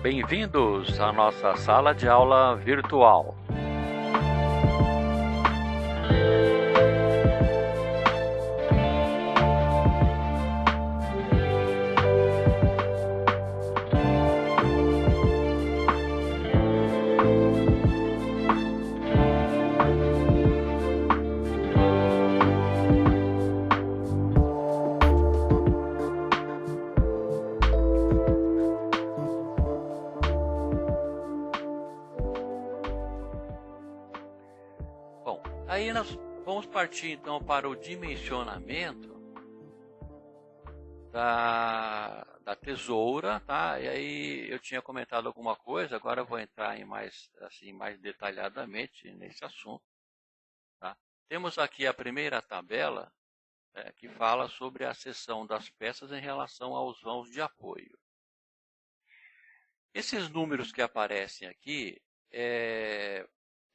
Bem-vindos à nossa sala de aula virtual. Bom, aí nós vamos partir então para o dimensionamento da tesoura, tá? E aí eu tinha comentado alguma coisa, agora eu vou entrar em mais detalhadamente nesse assunto, tá? Temos aqui a primeira tabela, que fala sobre a seção das peças em relação aos vãos de apoio. Esses números que aparecem aqui é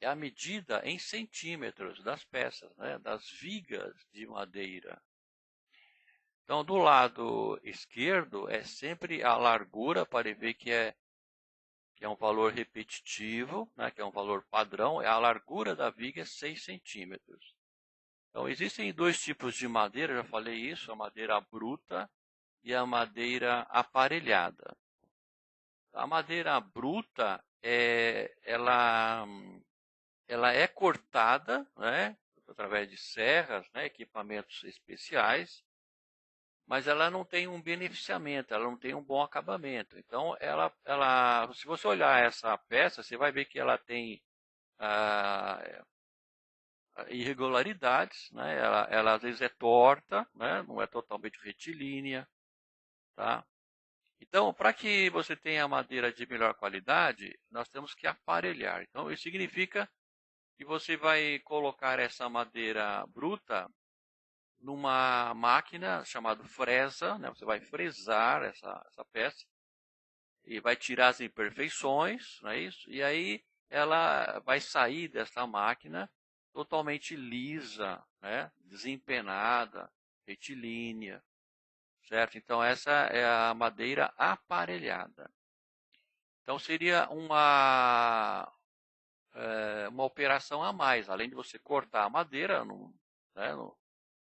a medida em centímetros das peças, né, das vigas de madeira. Então, do lado esquerdo é sempre a largura, para ver que é um valor repetitivo, né, que é um valor padrão, a largura da viga é 6 centímetros. Então, existem dois tipos de madeira, já falei isso, a madeira bruta e a madeira aparelhada. A madeira bruta, ela é cortada, né, através de serras, né, equipamentos especiais, mas ela não tem um beneficiamento, ela não tem um bom acabamento. Então, se você olhar essa peça, você vai ver que ela tem irregularidades, né, ela às vezes é torta, né, não é totalmente retilínea, tá? Então, para que você tenha madeira de melhor qualidade, nós temos que aparelhar. Então, isso significa que você vai colocar essa madeira bruta numa máquina chamada fresa, né? Você vai fresar essa peça e vai tirar as imperfeições, não é isso? E aí ela vai sair dessa máquina totalmente lisa, né? Desempenada, retilínea, certo? Então essa é a madeira aparelhada. Então seria uma operação a mais, além de você cortar a madeira né,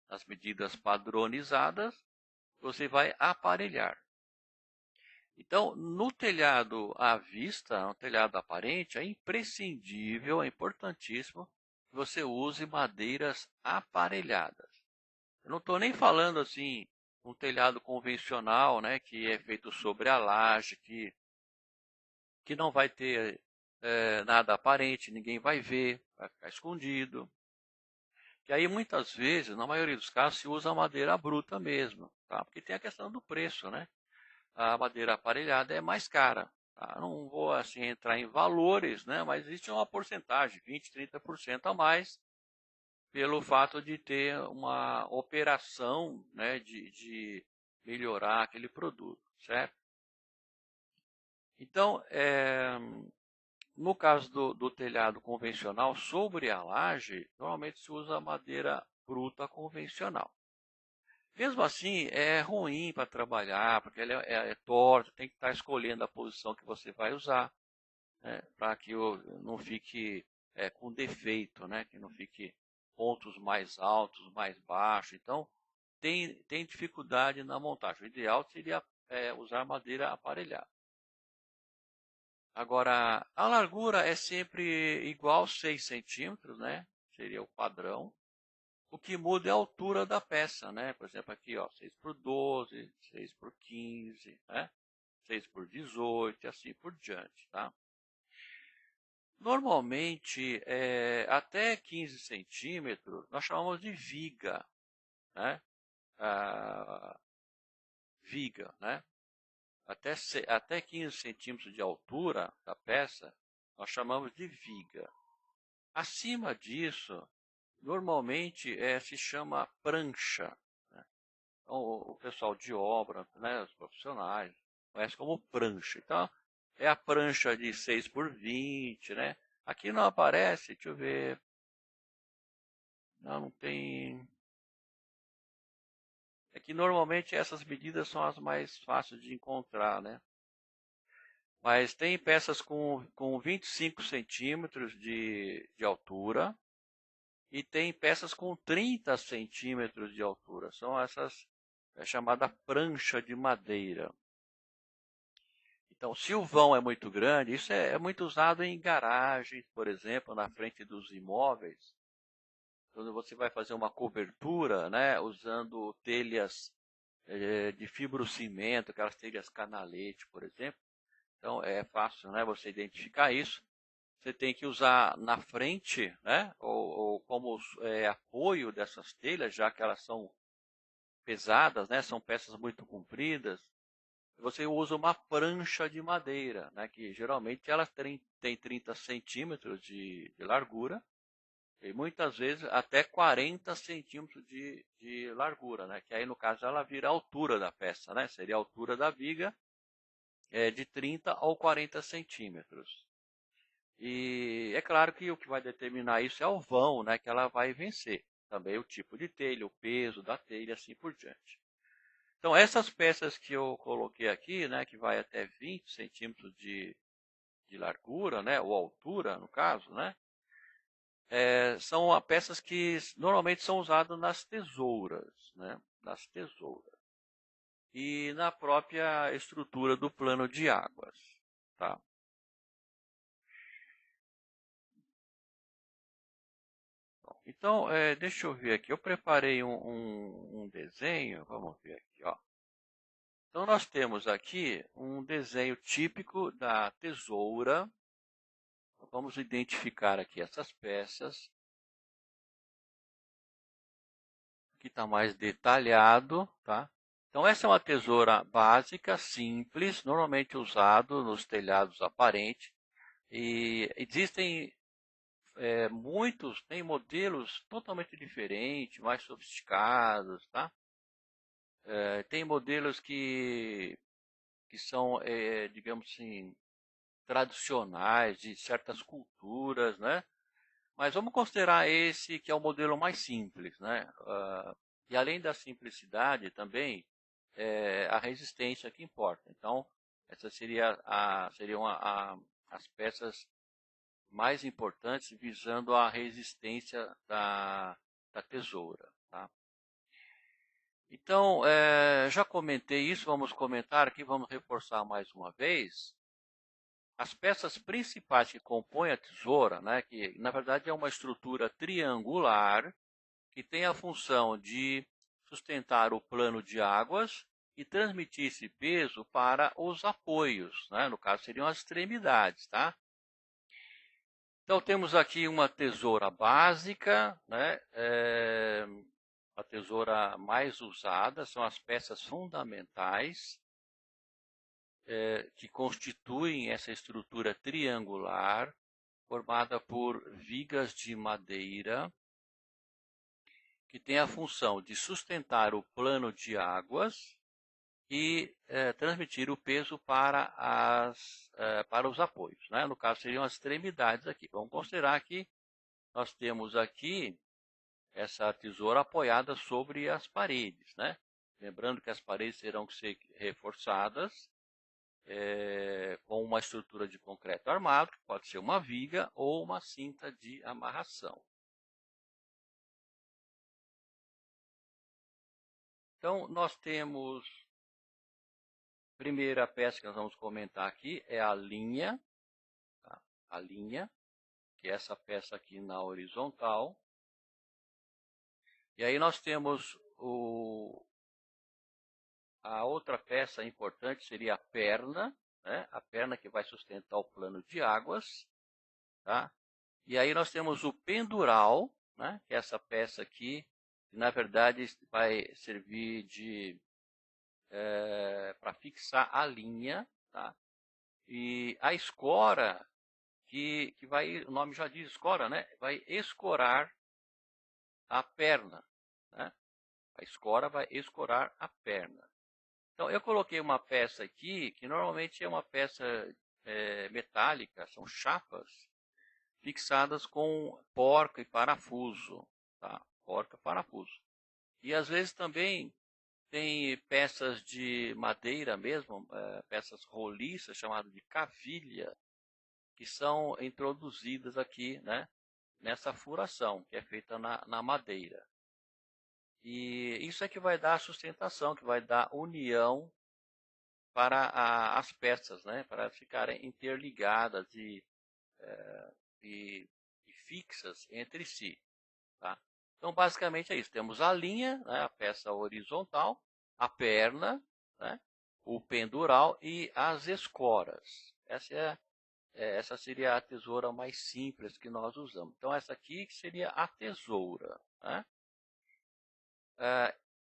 nas medidas padronizadas, você vai aparelhar. Então, no telhado à vista, no telhado aparente, é imprescindível, é importantíssimo que você use madeiras aparelhadas. Eu não estou nem falando assim um telhado convencional, né, que é feito sobre a laje, que não vai ter nada aparente, ninguém vai ver, vai ficar escondido. E aí muitas vezes, na maioria dos casos, se usa madeira bruta mesmo, tá? Porque tem a questão do preço, né? A madeira aparelhada é mais cara. Tá? Não vou assim entrar em valores, né? Mas existe uma porcentagem, 20, 30% a mais, pelo fato de ter uma operação, né, de melhorar aquele produto, certo? Então, no caso do telhado convencional, sobre a laje, normalmente se usa madeira bruta convencional. Mesmo assim, é ruim para trabalhar, porque ele é torto, tem que estar escolhendo a posição que você vai usar, né, para que não fique com defeito, né, que não fique pontos mais altos, mais baixos. Então, tem dificuldade na montagem. O ideal seria usar madeira aparelhada. Agora, a largura é sempre igual 6 centímetros, né? Seria o padrão. O que muda é a altura da peça, né? Por exemplo, aqui, ó, 6 por 12, 6 por 15, né? 6 por 18 e assim por diante, tá? Normalmente, até 15 centímetros, nós chamamos de viga, né? Viga, né? Até 15 centímetros de altura da peça, nós chamamos de viga. Acima disso, normalmente se chama prancha, né? Então, o pessoal de obra, né, os profissionais, conhece como prancha. Então, é a prancha de 6 por 20, né? Aqui não aparece, deixa eu ver. Não tem. É que normalmente essas medidas são as mais fáceis de encontrar, né? Mas tem peças com 25 centímetros de altura e tem peças com 30 centímetros de altura. São essas, é chamada prancha de madeira. Então, se o vão é muito grande, isso é muito usado em garagens, por exemplo, na frente dos imóveis. Quando você vai fazer uma cobertura, né, usando telhas de fibrocimento, aquelas telhas canalete, por exemplo. Então, é fácil, né, você identificar isso. Você tem que usar na frente, né, ou como apoio dessas telhas, já que elas são pesadas, né, são peças muito compridas. Você usa uma prancha de madeira, né, que geralmente ela tem 30 centímetros de largura e muitas vezes até 40 centímetros de largura, né, que aí no caso ela vira a altura da peça, né, seria a altura da viga de 30 ou 40 centímetros. E é claro que o que vai determinar isso é o vão, né, que ela vai vencer. Também o tipo de telha, o peso da telha e assim por diante. Então, essas peças que eu coloquei aqui, né, que vai até 20 centímetros de largura, né, ou altura, no caso, né, são peças que normalmente são usadas nas tesouras, né, nas tesouras. E na própria estrutura do plano de águas, tá? Então, deixa eu ver aqui. Eu preparei um desenho. Vamos ver aqui, ó. Então, nós temos aqui um desenho típico da tesoura. Vamos identificar aqui essas peças. Aqui está mais detalhado, tá? Então, essa é uma tesoura básica, simples, normalmente usado nos telhados aparentes. E existem tem modelos totalmente diferentes, mais sofisticados, tá? Tem modelos que são, digamos assim, tradicionais de certas culturas, né? Mas vamos considerar esse que é o modelo mais simples, né? E além da simplicidade também, a resistência que importa. Então, essas seriam as peças mais importantes visando a resistência da tesoura, tá? Então, já comentei isso, vamos comentar aqui, vamos reforçar mais uma vez. As peças principais que compõem a tesoura, né, que na verdade é uma estrutura triangular, que tem a função de sustentar o plano de águas e transmitir esse peso para os apoios, né, no caso seriam as extremidades, tá? Então temos aqui uma tesoura básica, né, a tesoura mais usada, são as peças fundamentais que constituem essa estrutura triangular, formada por vigas de madeira, que tem a função de sustentar o plano de águas e transmitir o peso para os apoios. Né? No caso, seriam as extremidades aqui. Vamos considerar que nós temos aqui essa tesoura apoiada sobre as paredes, né? Lembrando que as paredes terão que ser reforçadas com uma estrutura de concreto armado, que pode ser uma viga ou uma cinta de amarração. Então, nós temos, a primeira peça que nós vamos comentar aqui é a linha, tá? A linha, que é essa peça aqui na horizontal. E aí nós temos a outra peça importante seria a perna, né? A perna que vai sustentar o plano de águas, tá? E aí nós temos o pendural, né? Que é essa peça aqui, que na verdade vai servir para fixar a linha, tá? E a escora, que vai, o nome já diz escora, né? Vai escorar a perna, né? A escora vai escorar a perna. Então, eu coloquei uma peça aqui, que normalmente é uma peça metálica, são chapas, fixadas com porca e parafuso, tá? Porca e parafuso. E às vezes também tem peças de madeira mesmo, peças roliças, chamadas de cavilha, que são introduzidas aqui, né, nessa furação, que é feita na madeira. E isso é que vai dar a sustentação, que vai dar união para as peças, né, para ficarem interligadas e fixas entre si. Tá? Então, basicamente é isso. Temos a linha, né, a peça horizontal, a perna, né, o pendural e as escoras. Essa seria a tesoura mais simples que nós usamos. Então, essa aqui seria a tesoura. Né?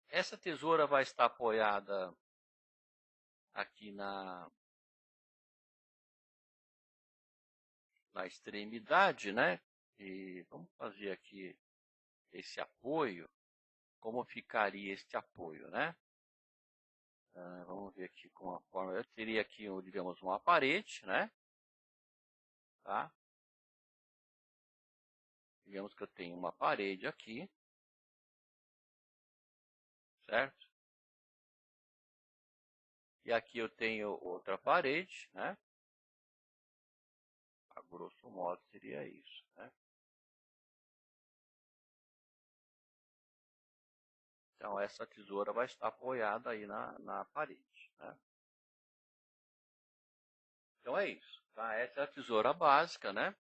Essa tesoura vai estar apoiada aqui na extremidade, né? E vamos fazer aqui esse apoio. Como ficaria este apoio, né? Vamos ver aqui com a forma. Eu teria aqui, digamos, uma parede, né? Tá? Digamos que eu tenho uma parede aqui, certo? E aqui eu tenho outra parede, né? A grosso modo seria isso, né? Então essa tesoura vai estar apoiada aí na parede, né? Então é isso, tá? Essa é a tesoura básica, né?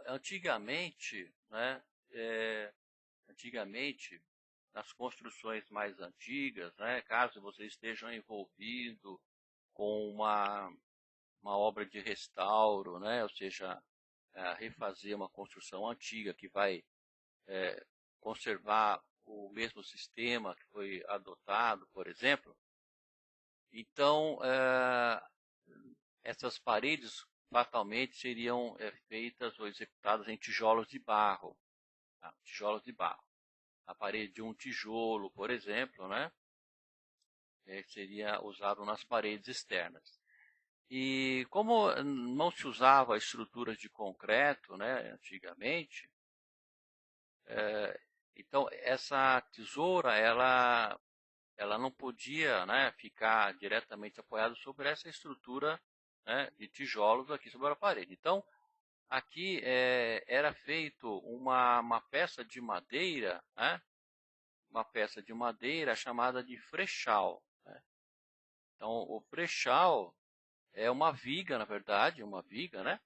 Antigamente, né? Antigamente, nas construções mais antigas, né? Caso você esteja envolvido com uma obra de restauro, né? Ou seja, refazer uma construção antiga que vai conservar o mesmo sistema que foi adotado, por exemplo. Então, essas paredes fatalmente seriam feitas ou executadas em tijolos de barro. Tá? Tijolos de barro. A parede de um tijolo, por exemplo, né? Seria usado nas paredes externas. E como não se usava estruturas de concreto, né, antigamente, então essa tesoura ela não podia, né, ficar diretamente apoiada sobre essa estrutura, né, de tijolos aqui sobre a parede. Então aqui era feito uma peça de madeira, né, uma peça de madeira chamada de frechal. Né? Então o frechal é uma viga, na verdade, uma viga, né?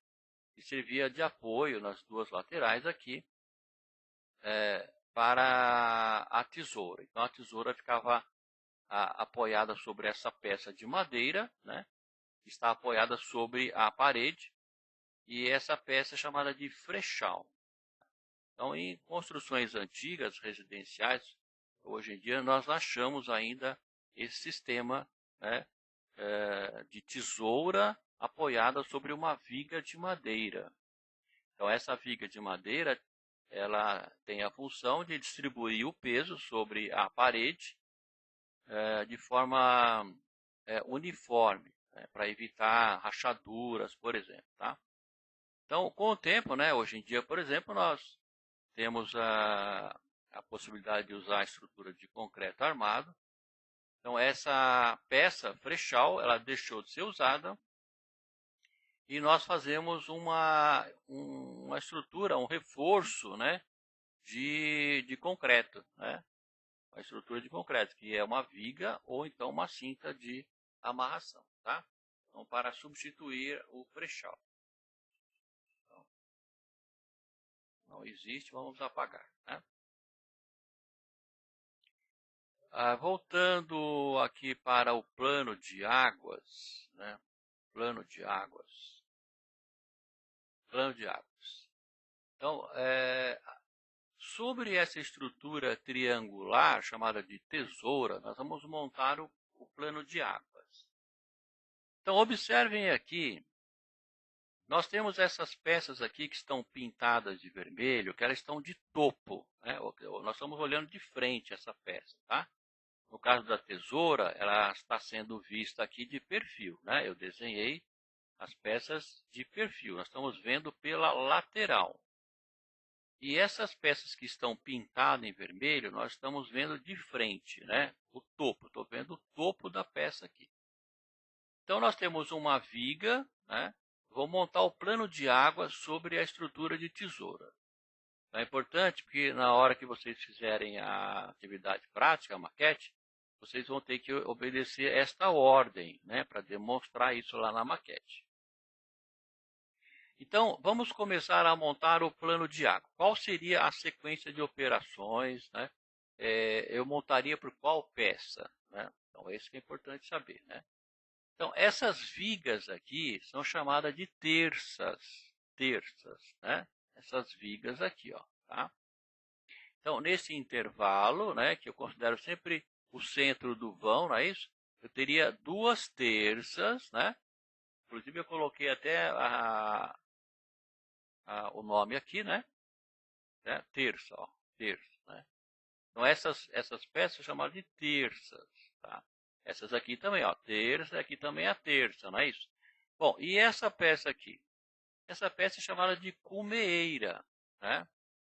Que servia de apoio nas duas laterais aqui para a tesoura. Então a tesoura ficava apoiada sobre essa peça de madeira, né? Que está apoiada sobre a parede, e essa peça é chamada de frechal. Então, em construções antigas, residenciais, hoje em dia nós achamos ainda esse sistema, né, de tesoura apoiada sobre uma viga de madeira. Então essa viga de madeira, ela tem a função de distribuir o peso sobre a parede de forma uniforme, né, para evitar rachaduras, por exemplo. Tá? Então, com o tempo, né, hoje em dia, por exemplo, nós temos a possibilidade de usar a estrutura de concreto armado. Então, essa peça frechal, ela deixou de ser usada e nós fazemos uma estrutura, um reforço, né, de concreto, né? Uma estrutura de concreto, que é uma viga ou então uma cinta de amarração, tá? Então, para substituir o frechal. Então, não existe, vamos apagar, né? Voltando aqui para o plano de águas, né? Plano de águas. Plano de águas. Então, sobre essa estrutura triangular, chamada de tesoura, nós vamos montar o plano de águas. Então, observem aqui, nós temos essas peças aqui que estão pintadas de vermelho, que elas estão de topo. Né? Nós estamos olhando de frente essa peça, tá? No caso da tesoura, ela está sendo vista aqui de perfil, né? Eu desenhei as peças de perfil. Nós estamos vendo pela lateral. E essas peças que estão pintadas em vermelho, nós estamos vendo de frente, né? O topo, estou vendo o topo da peça aqui. Então nós temos uma viga, né? Vou montar o plano de água sobre a estrutura de tesoura. É importante porque na hora que vocês fizerem a atividade prática, a maquete, vocês vão ter que obedecer esta ordem, né? Para demonstrar isso lá na maquete. Então, vamos começar a montar o plano de água. Qual seria a sequência de operações, né? Eu montaria por qual peça, né? Então, isso que é importante saber, né? Então, essas vigas aqui são chamadas de terças, né? Essas vigas aqui, ó, tá? Então, nesse intervalo, né, que eu considero sempre o centro do vão, não é isso? Eu teria duas terças, né? Inclusive, eu coloquei até o nome aqui, né? Terça, ó, terça, né? Então, essas peças são chamadas de terças, tá? Essas aqui também, ó, terça, aqui também é a terça, não é isso? Bom, e essa peça aqui? Essa peça é chamada de cumeeira, né?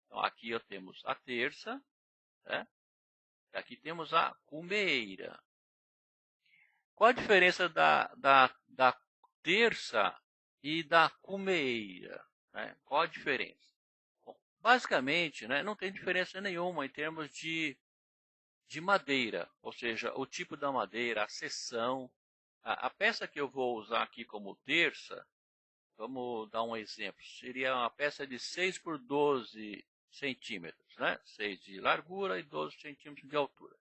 Então, aqui ó, temos a terça, né? Aqui temos a cumeeira. Qual a diferença da terça e da cumeeira, né? Qual a diferença? Bom, basicamente, né, não tem diferença nenhuma em termos de madeira, ou seja, o tipo da madeira, a seção. A peça que eu vou usar aqui como terça, vamos dar um exemplo, seria uma peça de 6 por 12 centímetros, né? 6 de largura e 12 centímetros de altura.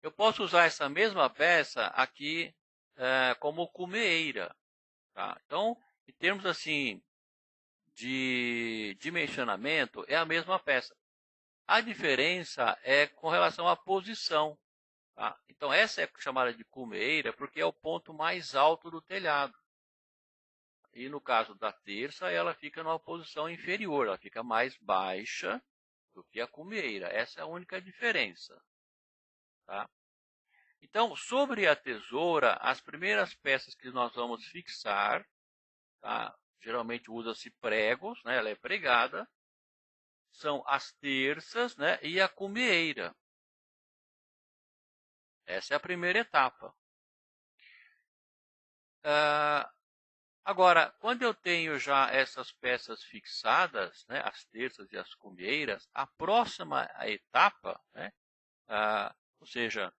Eu posso usar essa mesma peça aqui como cumeeira, tá? Então, em termos assim de dimensionamento, é a mesma peça. A diferença é com relação à posição. Tá? Então, essa é chamada de cumeeira porque é o ponto mais alto do telhado. E no caso da terça, ela fica numa posição inferior, ela fica mais baixa do que a cumeeira. Essa é a única diferença. Tá? Então, sobre a tesoura, as primeiras peças que nós vamos fixar, tá? Geralmente usa-se pregos, né? Ela é pregada, são as terças, né? E a cumeeira. Essa é a primeira etapa. Agora, quando eu tenho já essas peças fixadas, né, as terças e as cumeeiras, a próxima etapa, né, ou seja,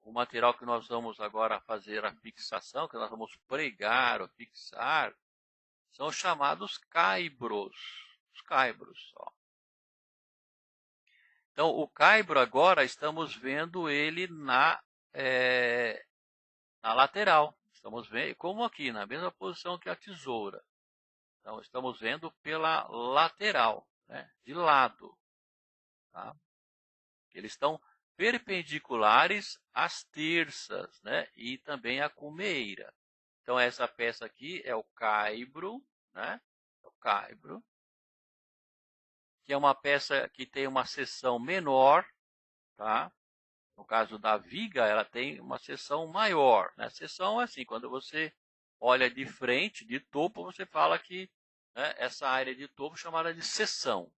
o material que nós vamos agora fazer a fixação, que nós vamos pregar ou fixar, são chamados caibros. Os caibros. Ó. Então, o caibro agora estamos vendo ele na lateral. Estamos vendo, como aqui, na mesma posição que a tesoura. Então, estamos vendo pela lateral, né, de lado. Tá? Eles estão perpendiculares às terças, né, e também à cumeeira. Então, essa peça aqui é o caibro, né, é o caibro, que é uma peça que tem uma seção menor, tá? No caso da viga, ela tem uma seção maior. Né? Seção é assim, quando você olha de frente, de topo, você fala que né, essa área de topo é chamada de seção.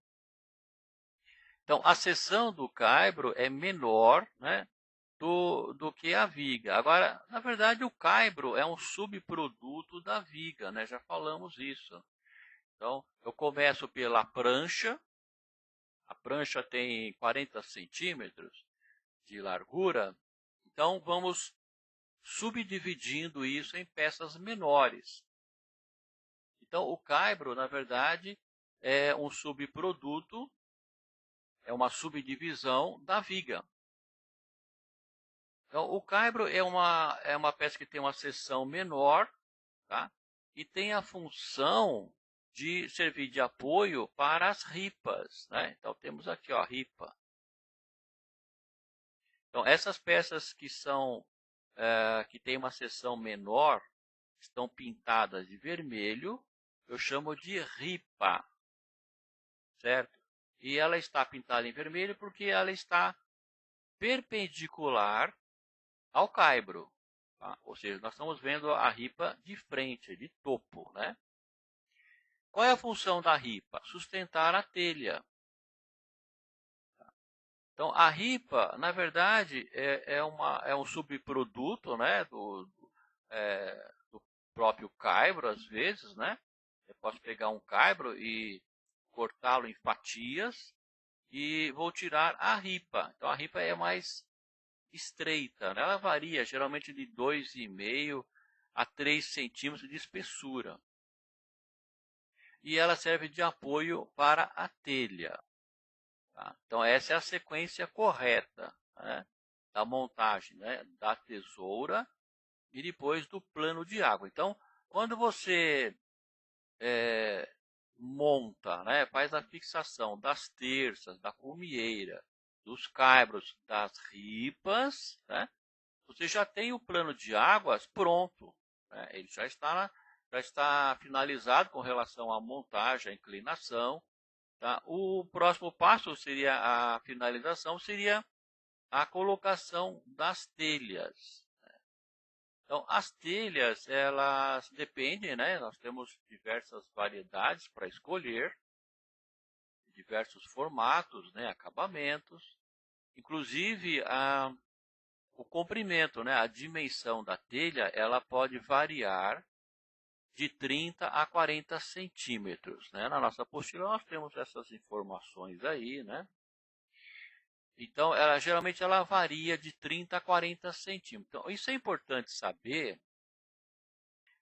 Então, a seção do caibro é menor né, do que a viga. Agora, na verdade, o caibro é um subproduto da viga, né? Já falamos isso. Então, eu começo pela prancha. A prancha tem 40 centímetros de largura. Então, vamos subdividindo isso em peças menores. Então, o caibro, na verdade, é um subproduto, é uma subdivisão da viga. Então, o caibro é uma peça que tem uma seção menor, tá? E tem a função de servir de apoio para as ripas. Né? Então, temos aqui ó, a ripa. Então, essas peças que têm uma seção menor, estão pintadas de vermelho, eu chamo de ripa, certo? E ela está pintada em vermelho porque ela está perpendicular ao caibro. Tá? Ou seja, nós estamos vendo a ripa de frente, de topo. Né? qual é a função da ripa? Sustentar a telha. Então, a ripa, na verdade, é um subproduto, né, do próprio caibro, às vezes, né? Eu posso pegar um caibro e cortá-lo em fatias e vou tirar a ripa. Então, a ripa é mais estreita, né? Ela varia geralmente de 2,5 a 3 centímetros de espessura. E ela serve de apoio para a telha. Tá? Então, essa é a sequência correta, né, da montagem, né, da tesoura e depois do plano de água. Então, quando você monta, né, faz a fixação das terças, da cumieira, dos caibros, das ripas, né, você já tem o plano de águas pronto. Né, ele já está finalizado com relação à montagem, à inclinação. Tá? O próximo passo seria a finalização, seria a colocação das telhas. Então, as telhas, elas dependem, né? Nós temos diversas variedades para escolher, diversos formatos, né? Acabamentos, inclusive o comprimento, né? A dimensão da telha, ela pode variar de 30 a 40 centímetros. Né? Na nossa apostila nós temos essas informações aí, né? Então, geralmente ela varia de 30 a 40 centímetros. Então, isso é importante saber,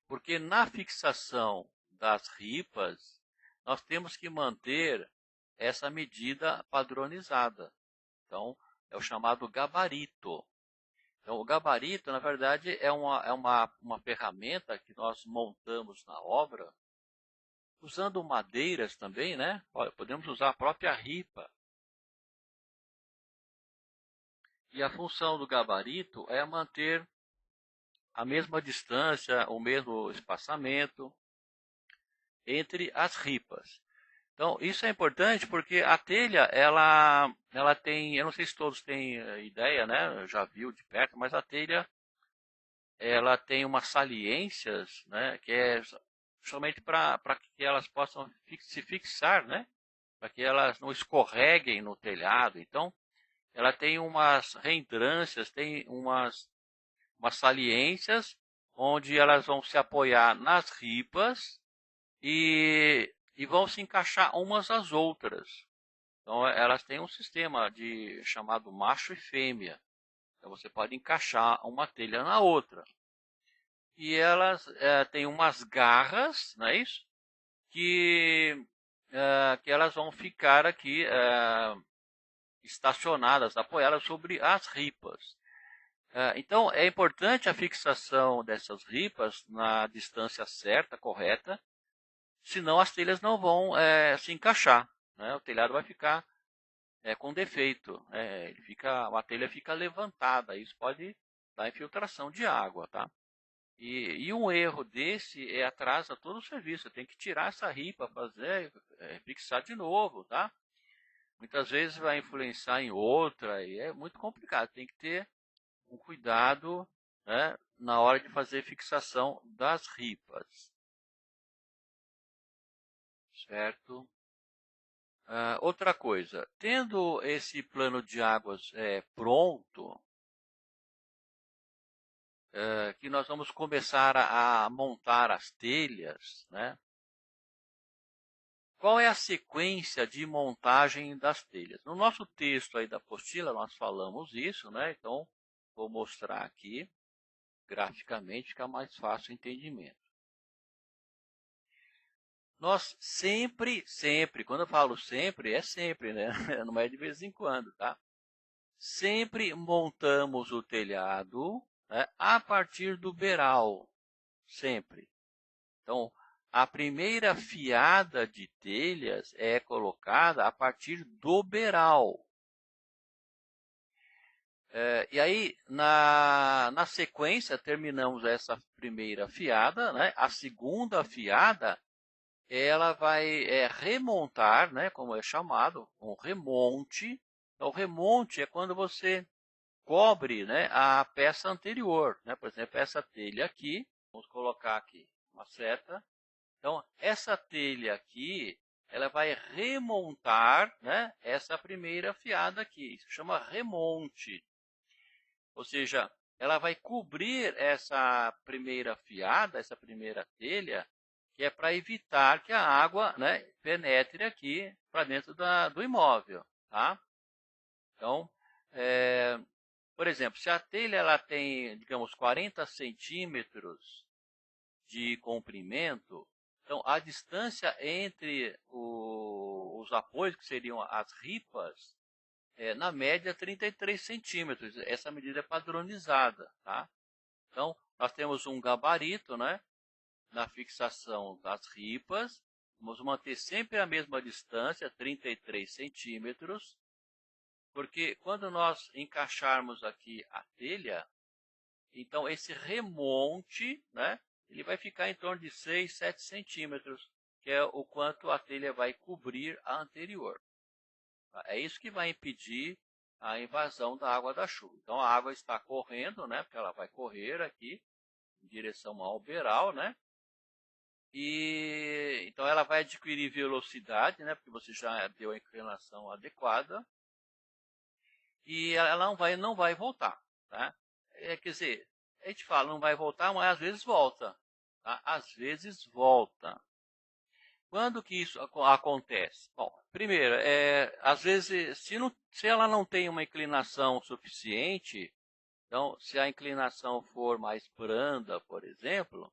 porque na fixação das ripas, nós temos que manter essa medida padronizada. Então, é o chamado gabarito. Então, o gabarito, na verdade, é uma ferramenta que nós montamos na obra, usando madeiras também, né? Podemos usar a própria ripa. E a função do gabarito é manter a mesma distância, o mesmo espaçamento entre as ripas. Então, isso é importante porque a telha, ela tem, eu não sei se todos têm ideia, né? Eu já viu de perto, mas a telha, ela tem umas saliências, né? Que é somente para que elas possam se fixar, né? Para que elas não escorreguem no telhado. Então, ela tem umas reentrâncias, tem umas saliências, onde elas vão se apoiar nas ripas e vão se encaixar umas às outras. Então, elas têm um sistema chamado macho e fêmea. Então, você pode encaixar uma telha na outra. E elas têm umas garras, não é isso? Que elas vão ficar aqui estacionadas, apoiadas sobre as ripas. Então, é importante a fixação dessas ripas na distância certa, correta, senão as telhas não vão se encaixar. Né? O telhado vai ficar com defeito. A telha fica levantada, isso pode dar infiltração de água. Tá? E um erro desse atrasa todo o serviço. Você tem que tirar essa ripa, fixar de novo. Tá? Muitas vezes vai influenciar em outra e é muito complicado. Tem que ter um cuidado, né, na hora de fazer fixação das ripas. Certo? Outra coisa, tendo esse plano de águas pronto, que nós vamos começar a montar as telhas, né? Qual é a sequência de montagem das telhas? No nosso texto aí da apostila nós falamos isso, né? Então, vou mostrar aqui graficamente, fica mais fácil o entendimento. Nós sempre, quando eu falo sempre, é sempre, né? Não é de vez em quando, tá? Sempre montamos o telhado, né, a partir do beiral, sempre. Então, a primeira fiada de telhas é colocada a partir do beiral. E aí, na sequência, terminamos essa primeira fiada, né? A segunda fiada, ela vai remontar, né? Como é chamado, um remonte. Então, o remonte é quando você cobre, né, a peça anterior. Né? Por exemplo, essa telha aqui, vamos colocar aqui uma seta. Então, essa telha aqui, ela vai remontar, né, essa primeira fiada aqui. Isso chama remonte. Ou seja, ela vai cobrir essa primeira fiada, essa primeira telha, que é para evitar que a água, né, penetre aqui para dentro do imóvel. Tá? Então, por exemplo, se a telha ela tem, digamos, 40 centímetros de comprimento, então a distância entre os apoios, que seriam as ripas, na média 33 centímetros. Essa medida é padronizada. Tá? Então, nós temos um gabarito, né, na fixação das ripas. Vamos manter sempre a mesma distância, 33 centímetros, porque quando nós encaixarmos aqui a telha, então esse remonte, né, ele vai ficar em torno de 6, 7 centímetros, que é o quanto a telha vai cobrir a anterior. É isso que vai impedir a invasão da água da chuva. Então a água está correndo, né, porque ela vai correr aqui em direção ao beiral, né? E então ela vai adquirir velocidade, né, porque você já deu a inclinação adequada. E ela não vai voltar, tá? Quer dizer, a gente fala não vai voltar, mas às vezes volta, tá? Às vezes volta. Quando que isso acontece? Bom, primeiro, às vezes, se ela não tem uma inclinação suficiente, então, se a inclinação for mais branda, por exemplo,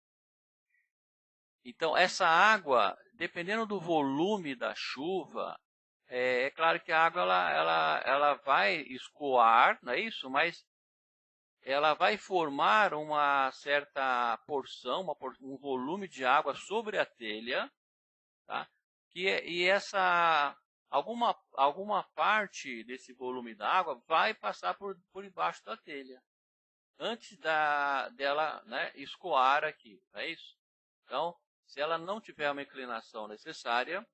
então essa água, dependendo do volume da chuva, é claro que a água ela vai escoar, não é isso? Mas ela vai formar uma certa porção, um volume de água sobre a telha, tá? E alguma parte desse volume da água vai passar por debaixo da telha, antes dela, né, escoar aqui, não é isso? Então, se ela não tiver uma inclinação necessária,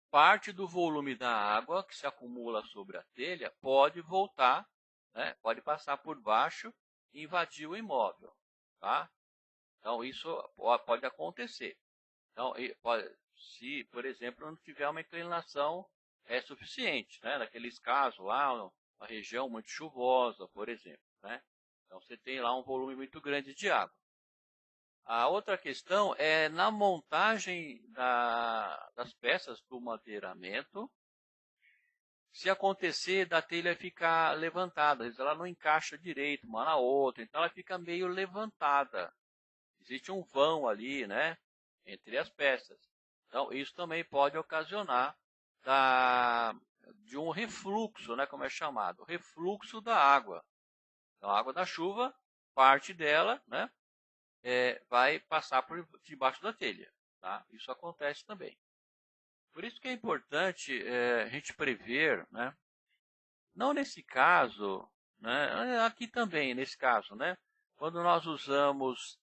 parte do volume da água que se acumula sobre a telha pode voltar, né, pode passar por baixo e invadir o imóvel. Tá? Então, isso pode acontecer. Então, se, por exemplo, não tiver uma inclinação suficiente, né, naqueles casos lá, uma região muito chuvosa, por exemplo. Né? Então, você tem lá um volume muito grande de água. A outra questão é na montagem das peças do madeiramento, se acontecer da telha ficar levantada, às vezes ela não encaixa direito uma na outra, então ela fica meio levantada. Existe um vão ali, né, entre as peças. Então isso também pode ocasionar de um refluxo, né, como é chamado, refluxo da água. Então a água da chuva, parte dela, né, vai passar por debaixo da telha. Tá? Isso acontece também. Por isso que é importante a gente prever, né? Não nesse caso, né? Aqui também, nesse caso, né? Quando nós usamos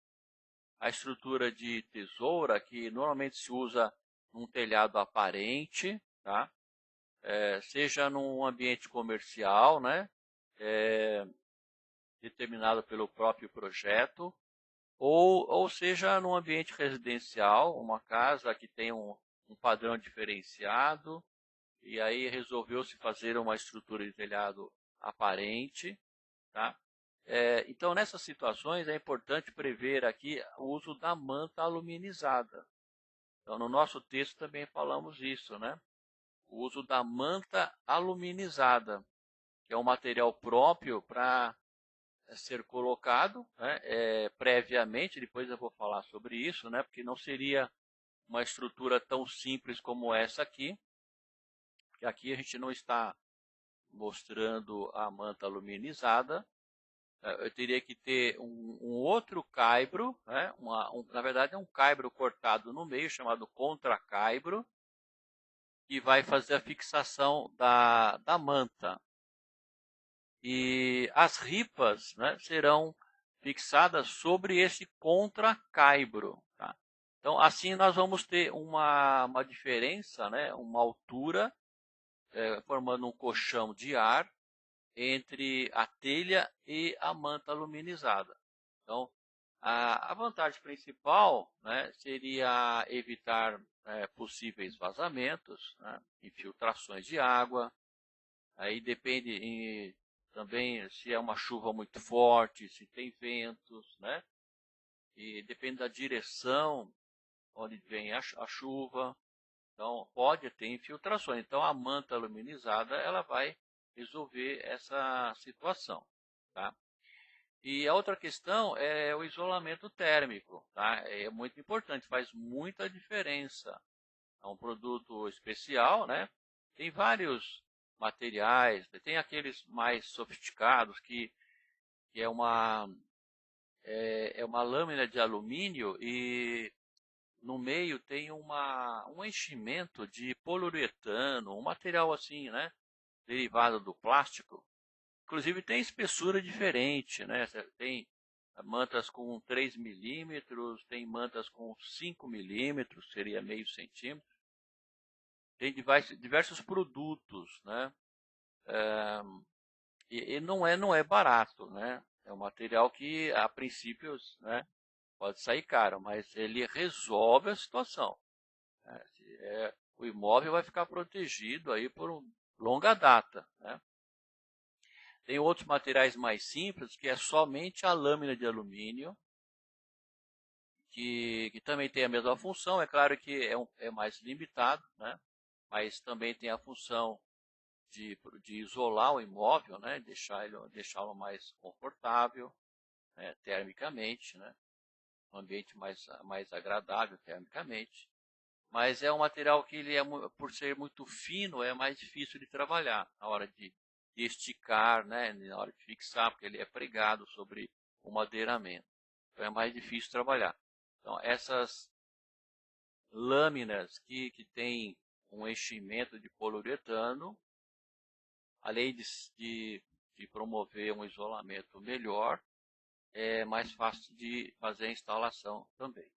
a estrutura de tesoura, que normalmente se usa num telhado aparente, tá? Seja num ambiente comercial, né? Determinado pelo próprio projeto, ou seja num ambiente residencial, uma casa que tem um padrão diferenciado, e aí resolveu-se fazer uma estrutura de telhado aparente. Tá? Então, nessas situações, é importante prever aqui o uso da manta aluminizada. Então, no nosso texto também falamos isso, né? O uso da manta aluminizada, que é um material próprio para ser colocado, né, previamente, depois eu vou falar sobre isso, né, porque não seria uma estrutura tão simples como essa aqui, que aqui a gente não está mostrando a manta aluminizada. Eu teria que ter um outro caibro, né, na verdade é um caibro cortado no meio, chamado contracaibro, que vai fazer a fixação da manta. E as ripas, né, serão fixadas sobre esse contracaibro. Tá? Então, assim nós vamos ter uma diferença, né, uma altura, formando um colchão de ar entre a telha e a manta aluminizada. Então, A vantagem principal, né, seria evitar possíveis vazamentos, né, infiltrações de água. Aí depende também se é uma chuva muito forte, se tem ventos, né? E depende da direção onde vem a chuva. Então pode ter infiltrações. Então a manta aluminizada ela vai resolver essa situação, tá? E a outra questão é o isolamento térmico, tá? É muito importante, faz muita diferença. É um produto especial, né? Tem vários materiais, tem aqueles mais sofisticados que é uma lâmina de alumínio e no meio tem um enchimento de poliuretano, um material assim, né? Derivado do plástico. Inclusive tem espessura diferente, né? Tem mantas com 3 milímetros, tem mantas com 5 milímetros, seria meio centímetro. Tem diversos produtos, né? E não é barato, né? É um material que, a princípio, né, pode sair caro, mas ele resolve a situação. Né? O imóvel vai ficar protegido aí por longa data, né? Tem outros materiais mais simples, que é somente a lâmina de alumínio, que também tem a mesma função. É claro que é mais limitado, né? Mas também tem a função de isolar o imóvel, né? Deixá-lo mais confortável, né? Termicamente, né? Um ambiente mais agradável termicamente. Mas é um material que ele por ser muito fino, é mais difícil de trabalhar na hora de esticar, né? Na hora de fixar, porque ele é pregado sobre o madeiramento. Então é mais difícil trabalhar. Então essas lâminas que tem um enchimento de poliuretano, além de promover um isolamento melhor, é mais fácil de fazer a instalação também.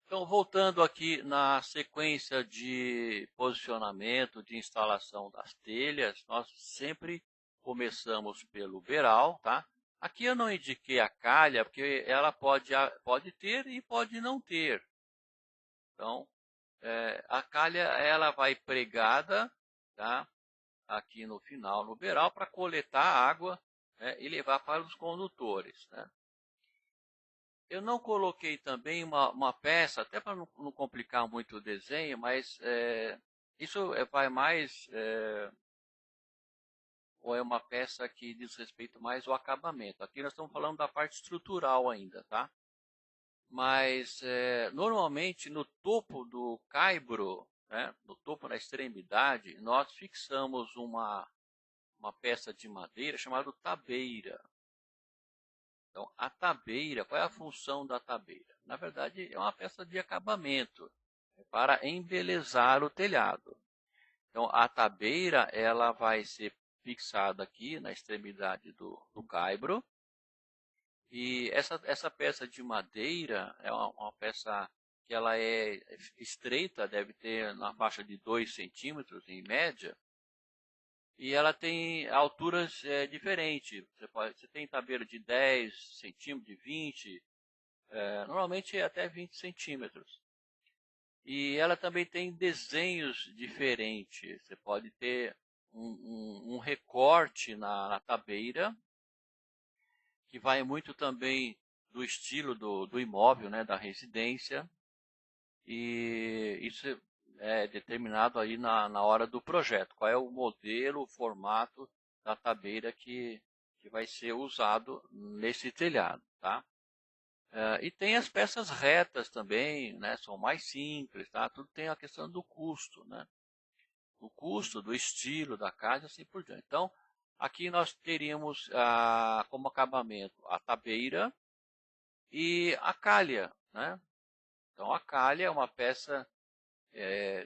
Então, voltando aqui na sequência de posicionamento, de instalação das telhas, nós sempre começamos pelo beiral, tá? Aqui eu não indiquei a calha, porque ela pode ter e pode não ter. Então, a calha ela vai pregada, tá? Aqui no final, no beiral, para coletar água, né? E levar para os condutores, né? Eu não coloquei também uma peça, até para não complicar muito o desenho, mas isso vai mais, ou é uma peça que diz respeito mais ao acabamento. Aqui nós estamos falando da parte estrutural ainda, tá? Mas normalmente no topo do caibro, né, no topo da extremidade, nós fixamos uma peça de madeira chamada tabeira. Então, a tabeira, qual é a função da tabeira? Na verdade, é uma peça de acabamento, para embelezar o telhado. Então, a tabeira ela vai ser fixada aqui na extremidade do caibro. E essa peça de madeira é uma peça que ela é estreita, deve ter na faixa de 2 centímetros em média. E ela tem alturas diferentes. Você tem tabeira de 10 centímetros, de 20, normalmente é até 20 centímetros. E ela também tem desenhos diferentes. Você pode ter um recorte na tabeira, que vai muito também do estilo do imóvel, né, da residência. E isso é determinado aí na hora do projeto. Qual é o modelo, o formato da tabeira que vai ser usado nesse telhado, tá? E tem as peças retas também, né? São mais simples, tá? Tudo tem a questão do custo, né? O custo, do estilo da casa e assim por diante. Então, aqui nós teríamos como acabamento a tabeira e a calha, né? Então, a calha é uma peça,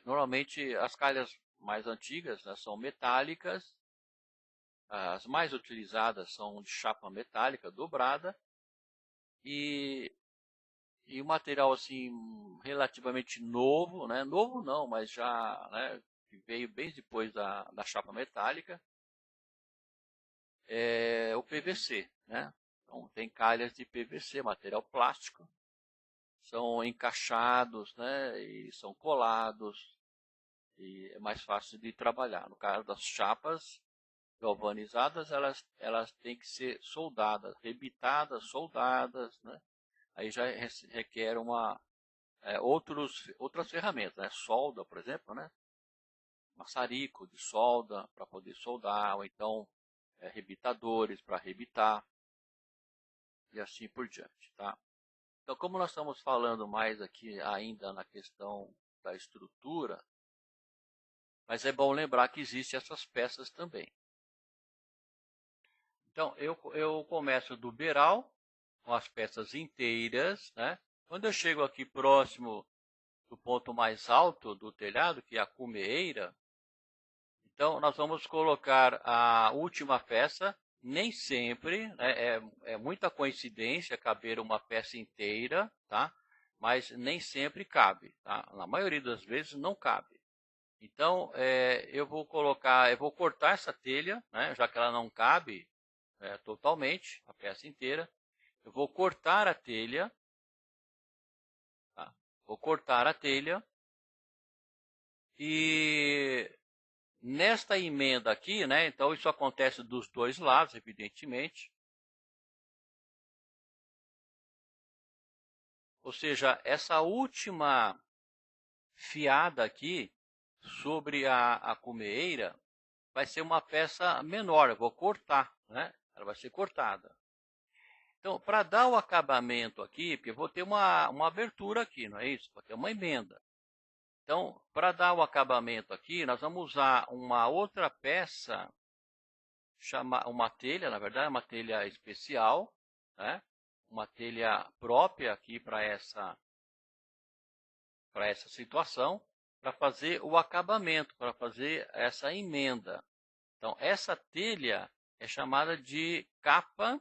normalmente as calhas mais antigas, né, são metálicas, as mais utilizadas são de chapa metálica dobrada e o material assim relativamente novo, né? Novo não, mas já, né, que veio bem depois da chapa metálica, é o PVC, né? Então, tem calhas de PVC, material plástico, são encaixados, né? E são colados, e é mais fácil de trabalhar. No caso das chapas galvanizadas, elas têm que ser soldadas, rebitadas, soldadas, né? Aí já requer outras ferramentas, né? Solda, por exemplo, né? Maçarico de solda para poder soldar, ou então rebitadores para rebitar, e assim por diante, tá? Então, como nós estamos falando mais aqui ainda na questão da estrutura, mas é bom lembrar que existem essas peças também. Então, eu começo do beiral, com as peças inteiras, né? Quando eu chego aqui próximo do ponto mais alto do telhado, que é a cumeeira, então nós vamos colocar a última peça. Nem sempre, né, é muita coincidência caber uma peça inteira, tá? Mas nem sempre cabe, tá? Na maioria das vezes não cabe. Então, eu vou cortar essa telha, né, já que ela não cabe totalmente, a peça inteira. Eu vou cortar a telha, tá? Vou cortar a telha e nesta emenda aqui, né, então isso acontece dos dois lados, evidentemente. Ou seja, essa última fiada aqui sobre a cumeeira vai ser uma peça menor, eu vou cortar, né? Ela vai ser cortada. Então, para dar o acabamento aqui, porque eu vou ter uma abertura aqui, não é isso? Vou ter uma emenda. Então, para dar o acabamento aqui, nós vamos usar uma outra peça, uma telha, na verdade, uma telha especial, né? Uma telha própria aqui para essa situação, para fazer o acabamento, para fazer essa emenda. Então, essa telha é chamada de capa,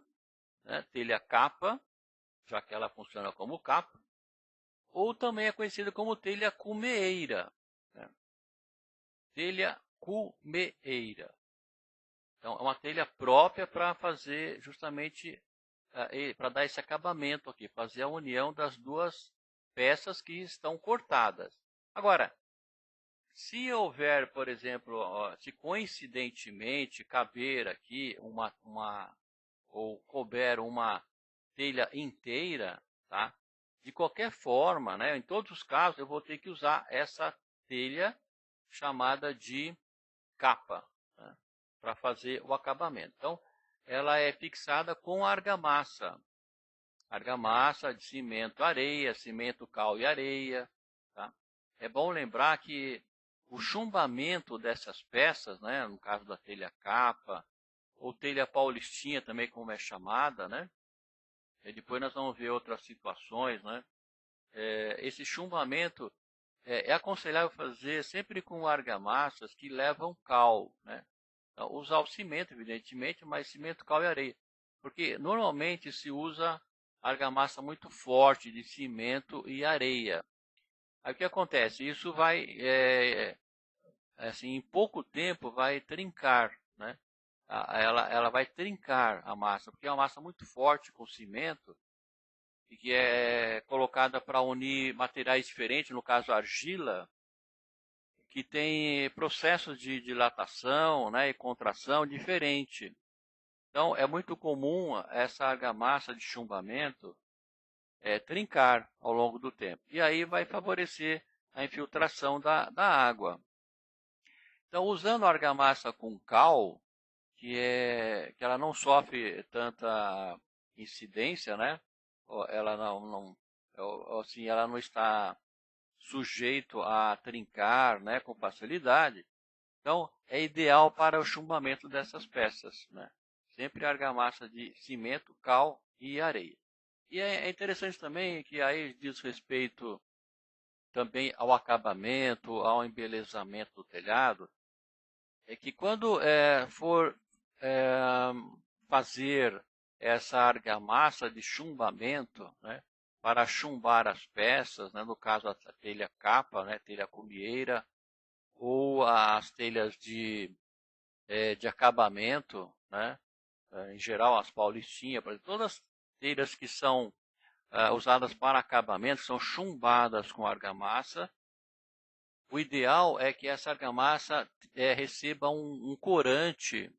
né? Telha capa, já que ela funciona como capa, ou também é conhecida como telha cumeeira, né? Telha cumeeira. Então, é uma telha própria para fazer justamente, para dar esse acabamento aqui, fazer a união das duas peças que estão cortadas. Agora, se houver, por exemplo, se coincidentemente caber aqui ou couber uma telha inteira, tá? De qualquer forma, né, em todos os casos, eu vou ter que usar essa telha chamada de capa, né, para fazer o acabamento. Então, ela é fixada com argamassa. Argamassa de cimento, areia, cimento, cal e areia. Tá? É bom lembrar que o chumbamento dessas peças, né, no caso da telha capa, ou telha paulistinha também, como é chamada, né? E depois nós vamos ver outras situações, né? Esse chumbamento é aconselhável fazer sempre com argamassas que levam cal, né? Então, usar o cimento, evidentemente, mas cimento, cal e areia. Porque normalmente se usa argamassa muito forte de cimento e areia. Aí o que acontece? Isso vai, assim, em pouco tempo vai trincar, né? Ela vai trincar a massa, porque é uma massa muito forte com cimento e que é colocada para unir materiais diferentes, no caso argila, que tem processos de dilatação, né, e contração diferente. Então, é muito comum essa argamassa de chumbamento trincar ao longo do tempo. E aí vai favorecer a infiltração da água. Então, usando a argamassa com cal, que ela não sofre tanta incidência, né? Ela assim, ela não está sujeito a trincar, né, com facilidade. Então, é ideal para o chumbamento dessas peças, né? Sempre argamassa de cimento, cal e areia. E é interessante também que aí diz respeito também ao acabamento, ao embelezamento do telhado, é que quando for fazer essa argamassa de chumbamento, né, para chumbar as peças, né, no caso a telha capa, né, telha cumeeira, ou as telhas de acabamento, né, em geral as paulistinhas, todas as telhas que são usadas para acabamento, são chumbadas com argamassa. O ideal é que essa argamassa receba um corante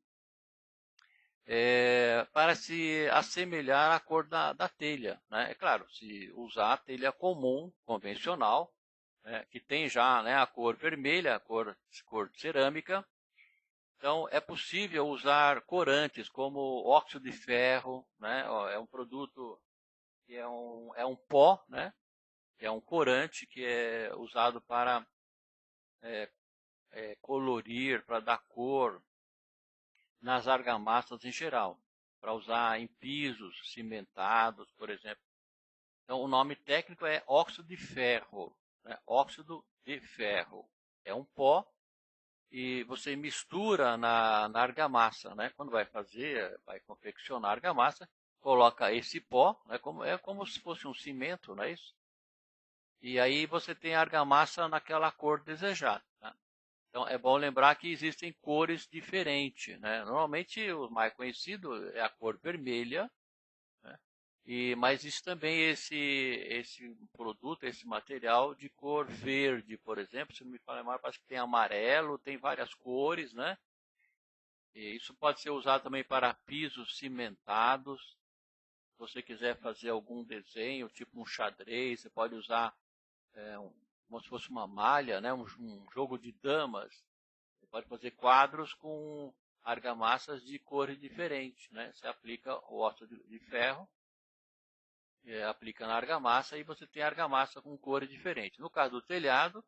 para se assemelhar à cor da telha, né? É claro, se usar a telha comum, convencional, que tem já, né, a cor vermelha, a cor de cerâmica, então é possível usar corantes como óxido de ferro, né? É um produto que é um pó, né? Que é um corante que é usado para colorir, para dar cor nas argamassas em geral, para usar em pisos cimentados, por exemplo. Então, o nome técnico é óxido de ferro. Né? Óxido de ferro. É um pó e você mistura na argamassa. Né? Quando vai confeccionar a argamassa, coloca esse pó, né? É como se fosse um cimento, não é isso? E aí você tem a argamassa naquela cor desejada. Né? Então é bom lembrar que existem cores diferentes. Né? Normalmente o mais conhecido é a cor vermelha, né? Mas existe também esse produto, esse material de cor verde, por exemplo. Se não me falha mais, parece que tem amarelo, tem várias cores, né? E isso pode ser usado também para pisos cimentados. Se você quiser fazer algum desenho, tipo um xadrez, você pode usar como se fosse uma malha, né? Um jogo de damas. Você pode fazer quadros com argamassas de cores diferentes, né? Você aplica o óxido de ferro, aplica na argamassa e você tem argamassa com cores diferentes. No caso do telhado,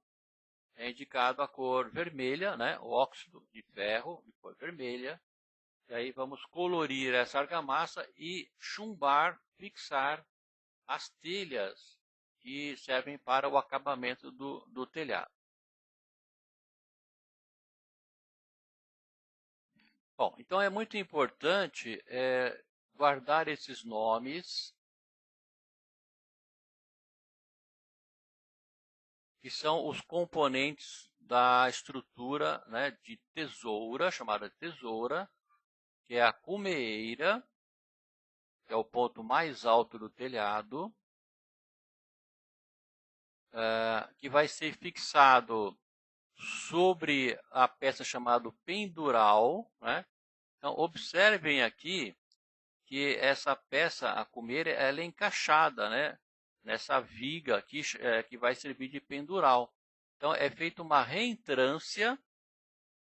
é indicado a cor vermelha, né? O óxido de ferro de cor vermelha. E aí vamos colorir essa argamassa e chumbar, fixar as telhas que servem para o acabamento do telhado. Bom, então é muito importante guardar esses nomes, que são os componentes da estrutura, né, de tesoura, chamada tesoura, que é a cumeeira, que é o ponto mais alto do telhado, que vai ser fixado sobre a peça chamada pendural. Né? Então, observem aqui que essa peça, a cumeira, ela é encaixada, né, nessa viga aqui, que vai servir de pendural. Então, é feita uma reentrância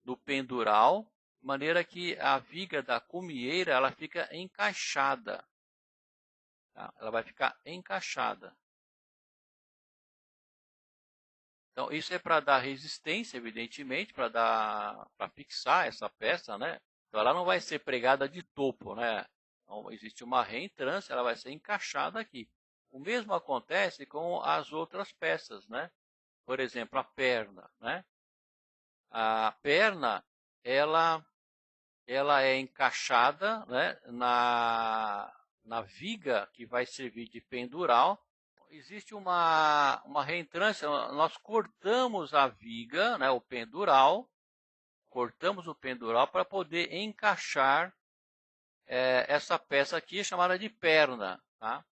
do pendural, de maneira que a viga da cumieira ela fica encaixada. Tá? Ela vai ficar encaixada. Então, isso é para dar resistência, evidentemente, para fixar essa peça, né? Então, ela não vai ser pregada de topo, né? Então, existe uma reentrância, ela vai ser encaixada aqui. O mesmo acontece com as outras peças, né? Por exemplo, a perna, né? A perna, ela é encaixada, né, na viga que vai servir de pendural. Existe uma reentrância, nós cortamos a viga, né, o pendural, cortamos o pendural para poder encaixar essa peça aqui chamada de perna. Tá?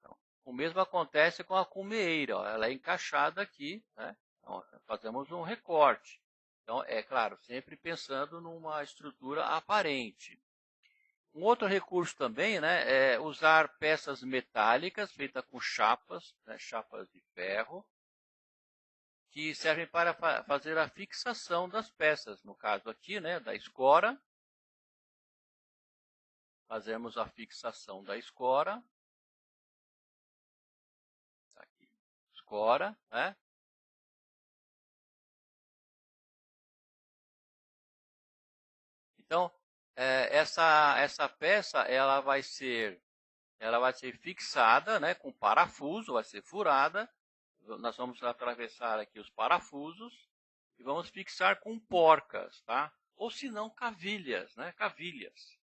Então, o mesmo acontece com a cumeeira, ó, ela é encaixada aqui, né? Então, fazemos um recorte. Então, é claro, sempre pensando numa estrutura aparente. Um outro recurso também, né, é usar peças metálicas feitas com chapas, né, chapas de ferro, que servem para fazer a fixação das peças. No caso aqui, né, da escora, fazemos a fixação da escora. Aqui, escora, né? Então, essa peça ela vai ser fixada, né, com parafuso, vai ser furada. Nós vamos atravessar aqui os parafusos e vamos fixar com porcas, tá? Ou se não, cavilhas, né? Cavilhas.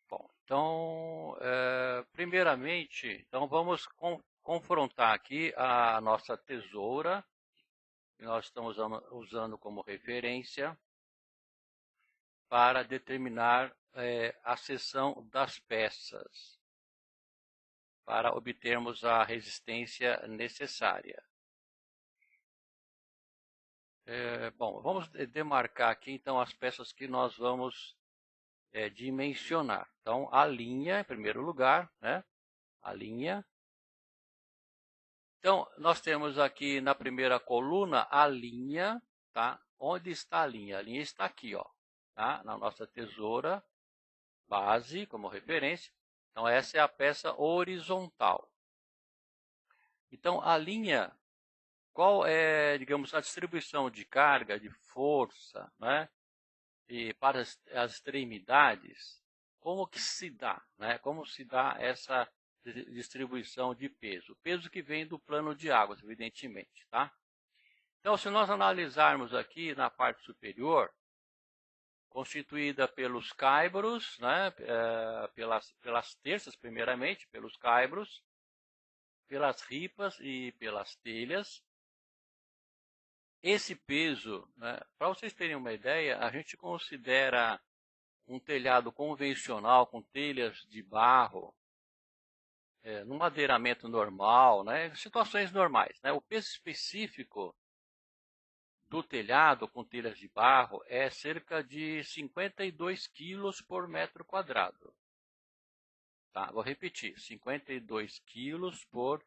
Bom, então, primeiramente, então vamos confrontar aqui a nossa tesoura, que nós estamos usando como referência. para determinar a seção das peças, para obtermos a resistência necessária. Bom, vamos demarcar aqui então as peças que nós vamos dimensionar. Então, a linha, em primeiro lugar, né? A linha. Então, nós temos aqui na primeira coluna a linha, tá? Onde está a linha? A linha está aqui, ó, tá? Na nossa tesoura base, como referência. Então, essa é a peça horizontal. Então, a linha, qual é, digamos, a distribuição de carga, de força, né? E para as extremidades, como que se dá, né? Como se dá essa distribuição de peso? Peso que vem do plano de águas, evidentemente, tá? Então, se nós analisarmos aqui na parte superior, constituída pelos caibros, né? Pelas terças, primeiramente, pelos caibros, pelas ripas e pelas telhas. Esse peso, né? Para vocês terem uma ideia, a gente considera um telhado convencional com telhas de barro, no madeiramento normal, né? Situações normais, né? O peso específico do telhado com telhas de barro é cerca de 52 quilos por metro quadrado. Tá? Vou repetir, 52 quilos por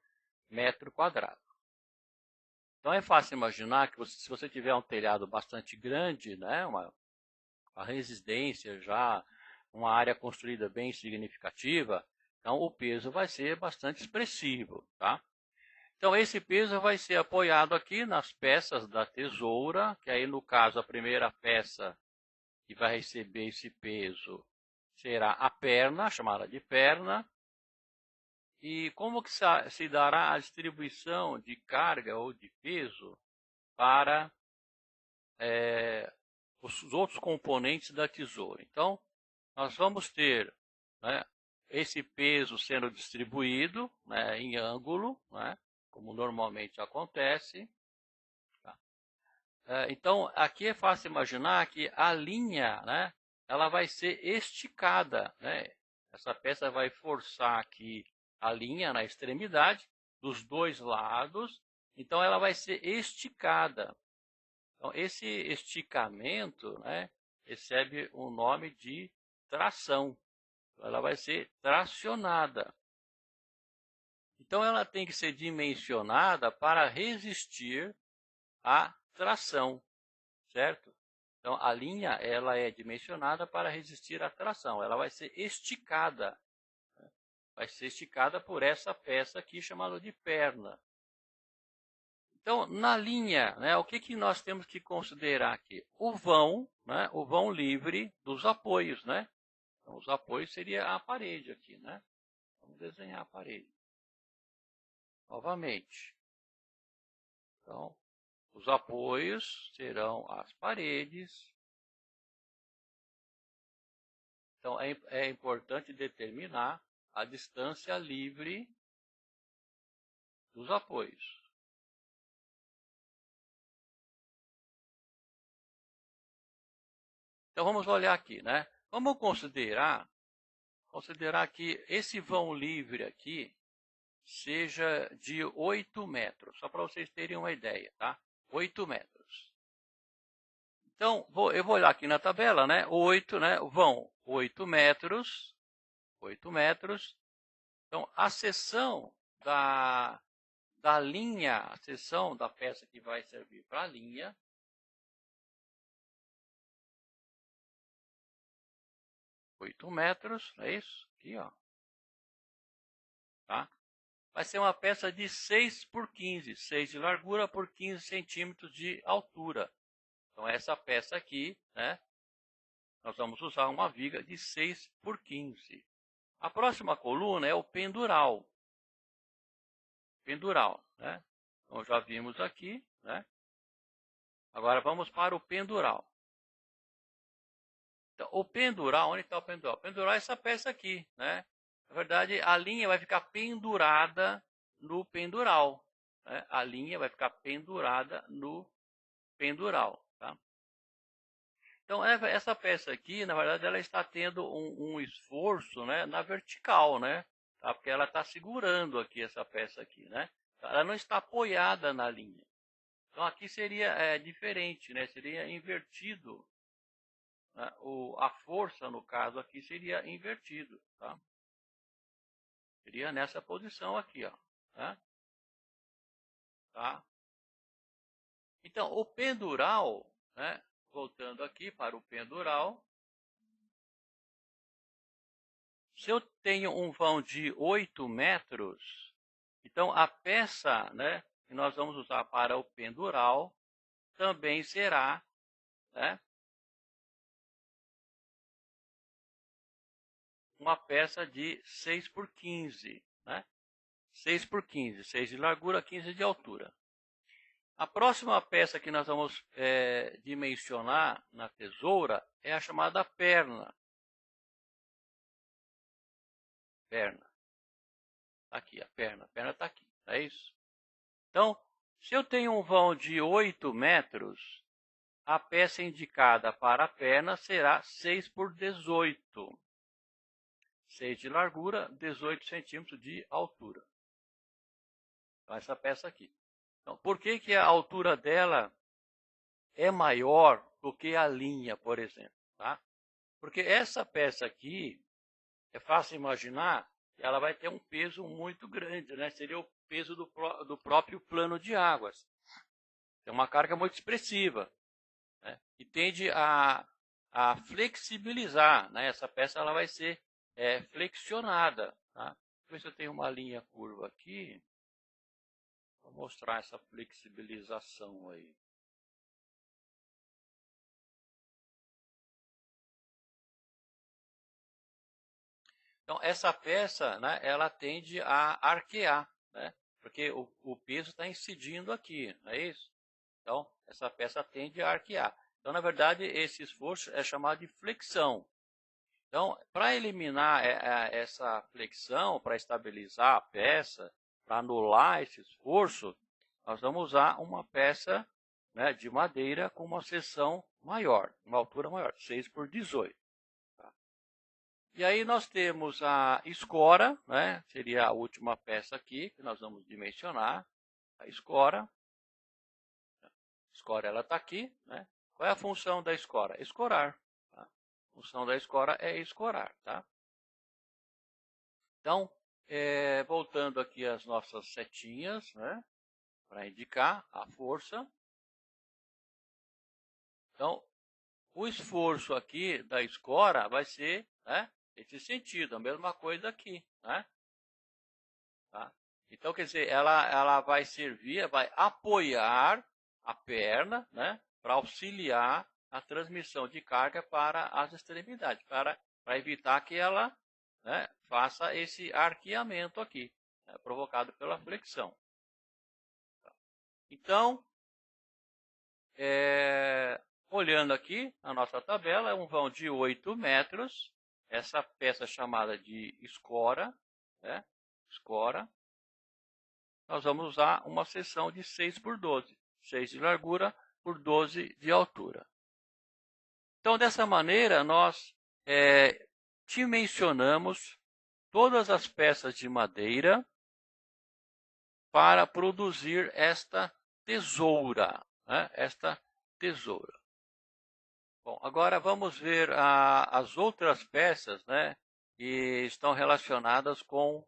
metro quadrado. Então é fácil imaginar que se você tiver um telhado bastante grande, né? Uma resistência já, uma área construída bem significativa, então o peso vai ser bastante expressivo, tá? Então esse peso vai ser apoiado aqui nas peças da tesoura, que aí no caso a primeira peça que vai receber esse peso será a perna, chamada de perna. E como que se dará a distribuição de carga ou de peso para os outros componentes da tesoura? Então, nós vamos ter, né, esse peso sendo distribuído, né, em ângulo, né, como normalmente acontece. Tá? Então, aqui é fácil imaginar que a linha, né, ela vai ser esticada. Né? Essa peça vai forçar aqui a linha na extremidade, dos dois lados, então ela vai ser esticada. Então, esse esticamento, né, recebe o nome de tração. Ela vai ser tracionada. Então, ela tem que ser dimensionada para resistir à tração, certo? Então, a linha ela é dimensionada para resistir à tração. Ela vai ser esticada. Vai ser esticada por essa peça aqui chamada de perna. Então, na linha, né, o que nós temos que considerar aqui? O vão, né, o vão livre dos apoios, né? Então, os apoios seria a parede aqui, né? Vamos desenhar a parede. Novamente. Então, os apoios serão as paredes. Então, é importante determinar a distância livre dos apoios. Então, vamos olhar aqui, né? Vamos considerar que esse vão livre aqui seja de 8 metros, só para vocês terem uma ideia, tá? 8 metros. Então, eu vou olhar aqui na tabela, né? 8, né? Vão 8 metros. 8 metros. Então, a seção da linha, a seção da peça que vai servir para a linha, oito metros, é isso? Aqui, ó. Tá? Vai ser uma peça de 6 por 15, 6 de largura por 15 centímetros de altura. Então, essa peça aqui, né? Nós vamos usar uma viga de 6 por 15. A próxima coluna é o pendural. Pendural, né? Então, já vimos aqui, né? Agora, vamos para o pendural. Então, o pendural, onde está o pendural? O pendural é essa peça aqui, né? Na verdade, a linha vai ficar pendurada no pendural. Né? A linha vai ficar pendurada no pendural. Tá? Então, essa peça aqui, na verdade, ela está tendo um esforço, né, na vertical, né? Tá? Porque ela está segurando aqui essa peça aqui, né? Ela não está apoiada na linha. Então, aqui seria diferente, né? Seria invertido, né? A força, no caso aqui, seria invertido, tá? Seria nessa posição aqui, ó, né? Tá? Então, o pendural, né? Voltando aqui para o pendural, se eu tenho um vão de 8 metros, então a peça, né, que nós vamos usar para o pendural também será, né, uma peça de 6 por 15, né? 6 por 15, 6 de largura, 15 de altura. A próxima peça que nós vamos dimensionar na tesoura é a chamada perna. Perna. Aqui, a perna está aqui, é isso? Então, se eu tenho um vão de 8 metros, a peça indicada para a perna será 6 por 18. 6 de largura, 18 centímetros de altura. Então, essa peça aqui. Então, por que a altura dela é maior do que a linha, por exemplo? Tá? Porque essa peça aqui, é fácil imaginar que ela vai ter um peso muito grande, né? Seria o peso do próprio plano de águas. É uma carga muito expressiva, né? E tende a flexibilizar, né? Essa peça ela vai ser flexionada. Tá? Deixa eu ver se eu tenho uma linha curva aqui. Vou mostrar essa flexibilização aí. Então, essa peça, né, ela tende a arquear, né? Porque o peso está incidindo aqui, não é isso? Então, essa peça tende a arquear. Então, na verdade, esse esforço é chamado de flexão. Então, para eliminar essa flexão, para estabilizar a peça, para anular esse esforço, nós vamos usar uma peça, né, de madeira com uma seção maior, uma altura maior, 6 por 18. Tá? E aí nós temos a escora, né, seria a última peça aqui que nós vamos dimensionar, a escora. A escora ela está aqui, né? Qual é a função da escora? Escorar. Tá? A função da escora é escorar, tá? Então, voltando aqui às nossas setinhas, né, para indicar a força. Então, o esforço aqui da escora vai ser, né, esse sentido, a mesma coisa aqui, né? Tá? Então, quer dizer, ela vai servir, vai apoiar a perna, né, para auxiliar a transmissão de carga para as extremidades, para evitar que ela, né, faça esse arqueamento aqui, né, provocado pela flexão. Então, olhando aqui a nossa tabela, é um vão de 8 metros, essa peça chamada de escora, né, escora. Nós vamos usar uma seção de 6 por 12, 6 de largura por 12 de altura. Então, dessa maneira, nós dimensionamos todas as peças de madeira para produzir esta tesoura, né? Esta tesoura. Bom, agora vamos ver as outras peças, né, que estão relacionadas com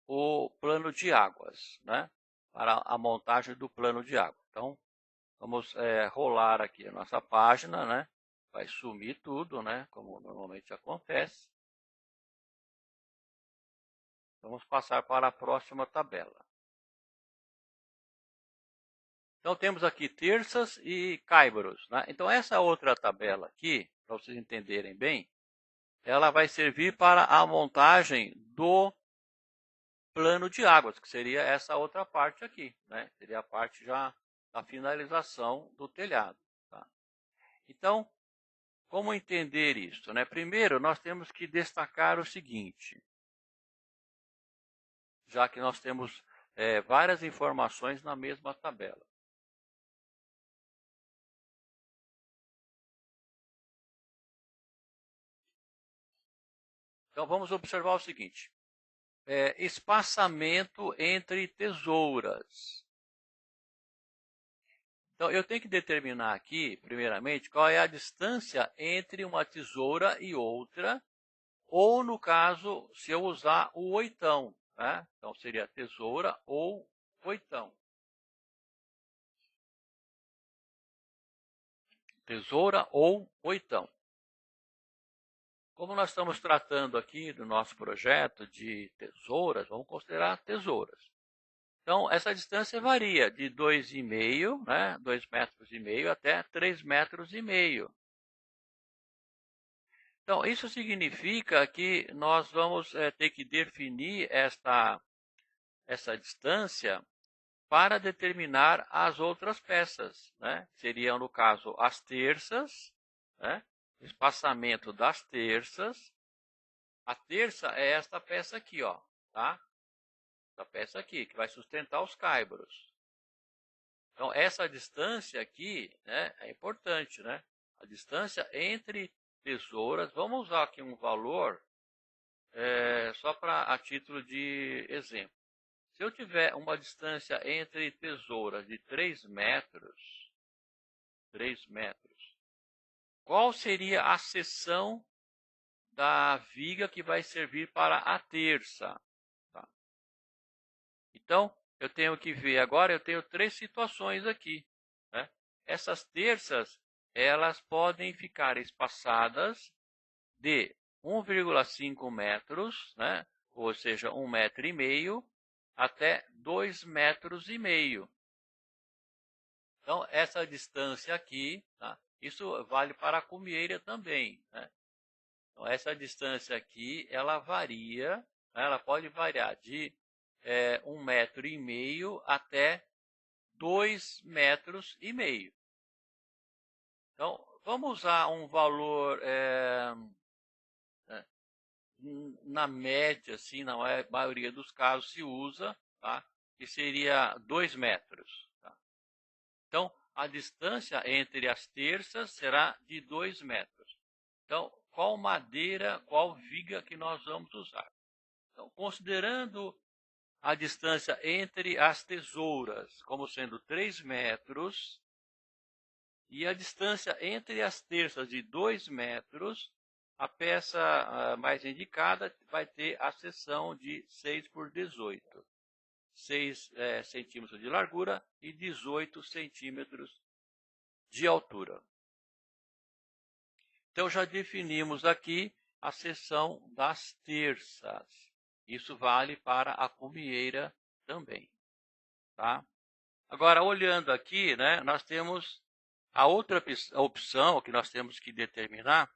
o plano de águas, né, para a montagem do plano de água. Então, vamos rolar aqui a nossa página, né, vai sumir tudo, né, como normalmente acontece. Vamos passar para a próxima tabela. Então, temos aqui terças e caibros, né? Então, essa outra tabela aqui, para vocês entenderem bem, ela vai servir para a montagem do plano de águas, que seria essa outra parte aqui, né? Seria a parte já da finalização do telhado. Tá? Então, como entender isso, né? Primeiro, nós temos que destacar o seguinte, já que nós temos várias informações na mesma tabela. Então, vamos observar o seguinte. Espaçamento entre tesouras. Então, eu tenho que determinar aqui, primeiramente, qual é a distância entre uma tesoura e outra, ou, no caso, se eu usar o oitão, né? Então, seria tesoura ou oitão. Tesoura ou oitão. Como nós estamos tratando aqui do nosso projeto de tesouras, vamos considerar tesouras. Então, essa distância varia de 2,5, né, 2,5 metros até 3,5 metros. Então, isso significa que nós vamos ter que definir essa distância para determinar as outras peças, né? Seriam, no caso, as terças, né? Espaçamento das terças. A terça é esta peça aqui, ó, tá? Essa peça aqui, que vai sustentar os caibros. Então, essa distância aqui, né, é importante, né? A distância entre tesouras, vamos usar aqui um valor só para a título de exemplo. Se eu tiver uma distância entre tesouras de 3 metros, qual seria a seção da viga que vai servir para a terça? Tá? Então, eu tenho que ver agora, eu tenho 3 situações aqui. Né? Essas terças, elas podem ficar espaçadas de 1,5 metros, né? Ou seja, 1,5 metro, até 2,5 metros. Então, essa distância aqui, tá? Isso vale para a cumieira também. Né? Então, essa distância aqui, ela varia, né? Ela pode variar de 1,5 metro até 2,5 metros. Então, vamos usar um valor na média, assim, na maioria dos casos se usa, tá? Que seria 2 metros. Tá? Então, a distância entre as terças será de 2 metros. Então, qual madeira, qual viga que nós vamos usar? Então, considerando a distância entre as tesouras como sendo 3 metros e a distância entre as terças de 2 metros, a peça mais indicada vai ter a seção de 6 por 18. 6 centímetros de largura e 18 centímetros de altura. Então, já definimos aqui a seção das terças. Isso vale para a cumieira também. Tá? Agora, olhando aqui, né, nós temos a outra opção que nós temos que determinar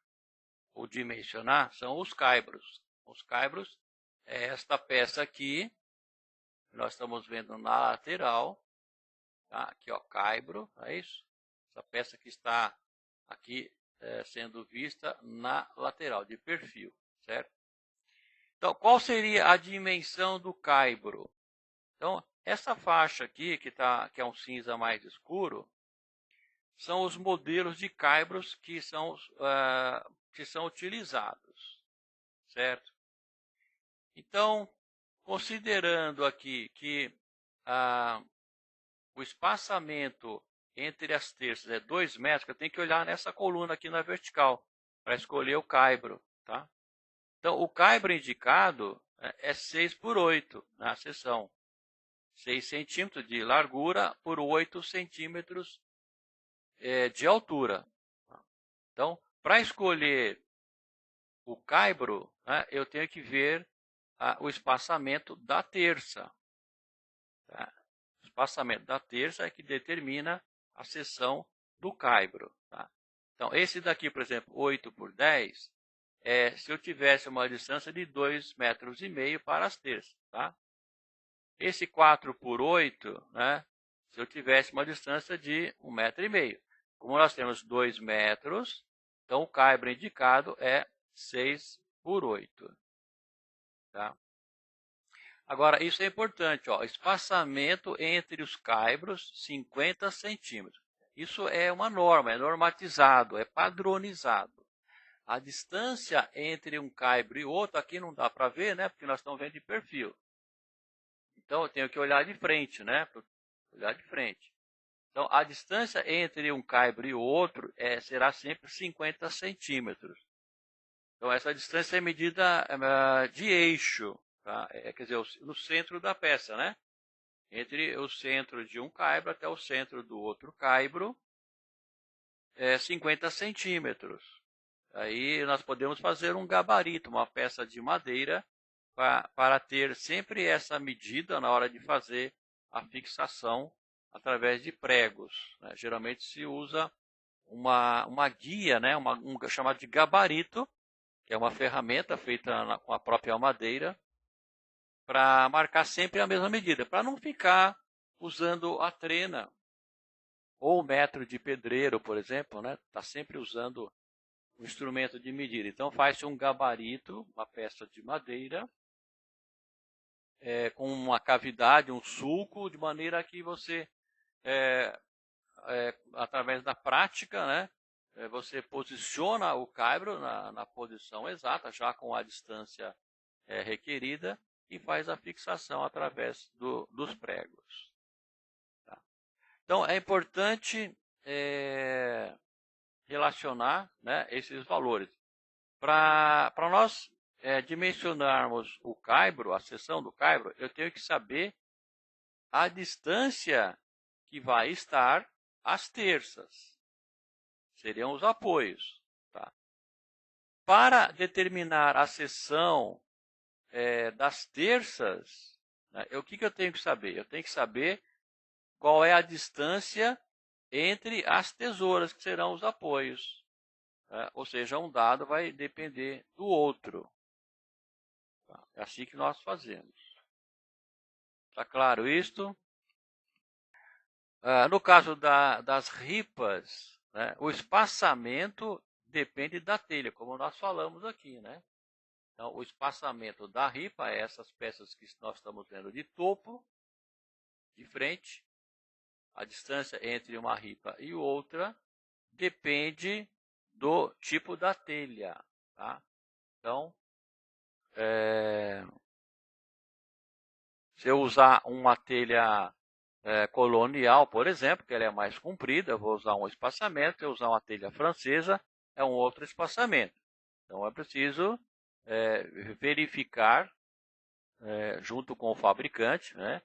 ou dimensionar são os caibros. Os caibros é esta peça aqui, que nós estamos vendo na lateral. Tá? Aqui, ó, caibro, é isso? Essa peça que está aqui sendo vista na lateral, de perfil, certo? Então, qual seria a dimensão do caibro? Então, essa faixa aqui, que é um cinza mais escuro, são os modelos de caibros que são utilizados, certo? Então, considerando aqui que o espaçamento entre as terças é 2 metros, eu tenho que olhar nessa coluna aqui na vertical, para escolher o caibro. Tá? Então, o caibro indicado é 6 por 8 na seção. 6 centímetros de largura por 8 centímetros de altura. Então, para escolher o caibro, né, eu tenho que ver o espaçamento da terça. Tá? O espaçamento da terça é que determina a seção do caibro. Tá? Então, esse daqui, por exemplo, 8 por 10, se eu tivesse uma distância de 2,5 metros para as terças. Tá? Esse 4 por 8, né, se eu tivesse uma distância de 1,5 metro. Como nós temos 2 metros, então o caibro indicado é 6 por 8. Tá? Agora, isso é importante, ó, espaçamento entre os caibros, 50 centímetros. Isso é uma norma, é normatizado, é padronizado. a distância entre um caibro e outro, aqui não dá para ver, né? Porque nós estamos vendo de perfil. Então, eu tenho que olhar de frente, né? Olhar de frente. Então, a distância entre um caibro e outro será sempre 50 centímetros. Então, essa distância é medida de eixo, tá? Quer dizer, no centro da peça, né? Entre o centro de um caibro até o centro do outro caibro, 50 centímetros. Aí nós podemos fazer um gabarito, uma peça de madeira, para ter sempre essa medida na hora de fazer a fixação através de pregos, né? Geralmente se usa uma guia, né? Um chamado de gabarito, que é uma ferramenta feita com a própria madeira, para marcar sempre a mesma medida, para não ficar usando a trena ou o metro de pedreiro, por exemplo, né? Está sempre usando o instrumento de medida. Então faz-se um gabarito, uma peça de madeira, com uma cavidade, um sulco, de maneira que você, através da prática, né, você posiciona o caibro na posição exata, já com a distância requerida, e faz a fixação através dos pregos. Tá? Então é importante relacionar, né, esses valores. Para nós dimensionarmos o caibro, a seção do caibro, eu tenho que saber a distância que vai estar as terças. Seriam os apoios. Tá? Para determinar a seção das terças, né, o que eu tenho que saber? Eu tenho que saber qual é a distância entre as tesouras, que serão os apoios. Ou seja, um dado vai depender do outro. Tá? É assim que nós fazemos. Está claro isto? No caso das ripas, né, o espaçamento depende da telha, como nós falamos aqui, né? Então, o espaçamento da ripa, essas peças que nós estamos vendo de topo, de frente, a distância entre uma ripa e outra, depende do tipo da telha. Tá? Então, se eu usar uma telha colonial, por exemplo, que ela é mais comprida, eu vou usar um espaçamento. Se eu usar uma telha francesa, é um outro espaçamento. Então, é preciso verificar junto com o fabricante, né?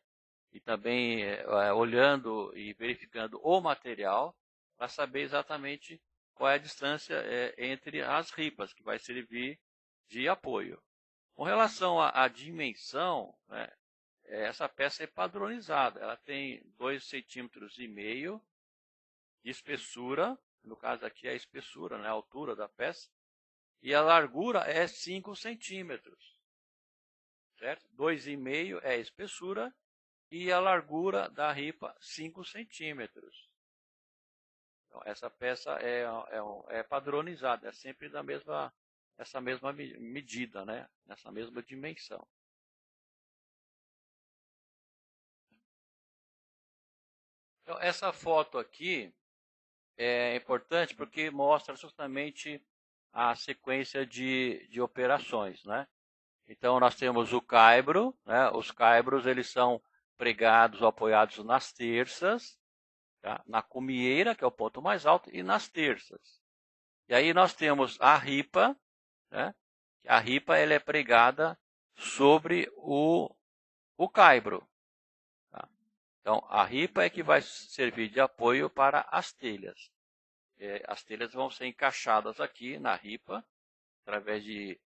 E também olhando e verificando o material para saber exatamente qual é a distância entre as ripas, que vai servir de apoio. Com relação à dimensão, né, essa peça é padronizada. Ela tem 2,5 centímetros de espessura, no caso aqui é a espessura, né, a altura da peça, e a largura é 5 centímetros. Certo? 2,5 é a espessura e a largura da ripa 5 centímetros. Então, essa peça é padronizada, é sempre essa mesma medida, né? Nessa mesma dimensão. Então, essa foto aqui é importante porque mostra justamente a sequência de operações, né? Então, nós temos o caibro, né? Os caibros eles são pregados ou apoiados nas terças, tá? Na cumieira, que é o ponto mais alto, e nas terças. E aí nós temos a ripa, né? A ripa ela é pregada sobre o caibro. Tá? Então, a ripa é que vai servir de apoio para as telhas. As telhas vão ser encaixadas aqui na ripa, através de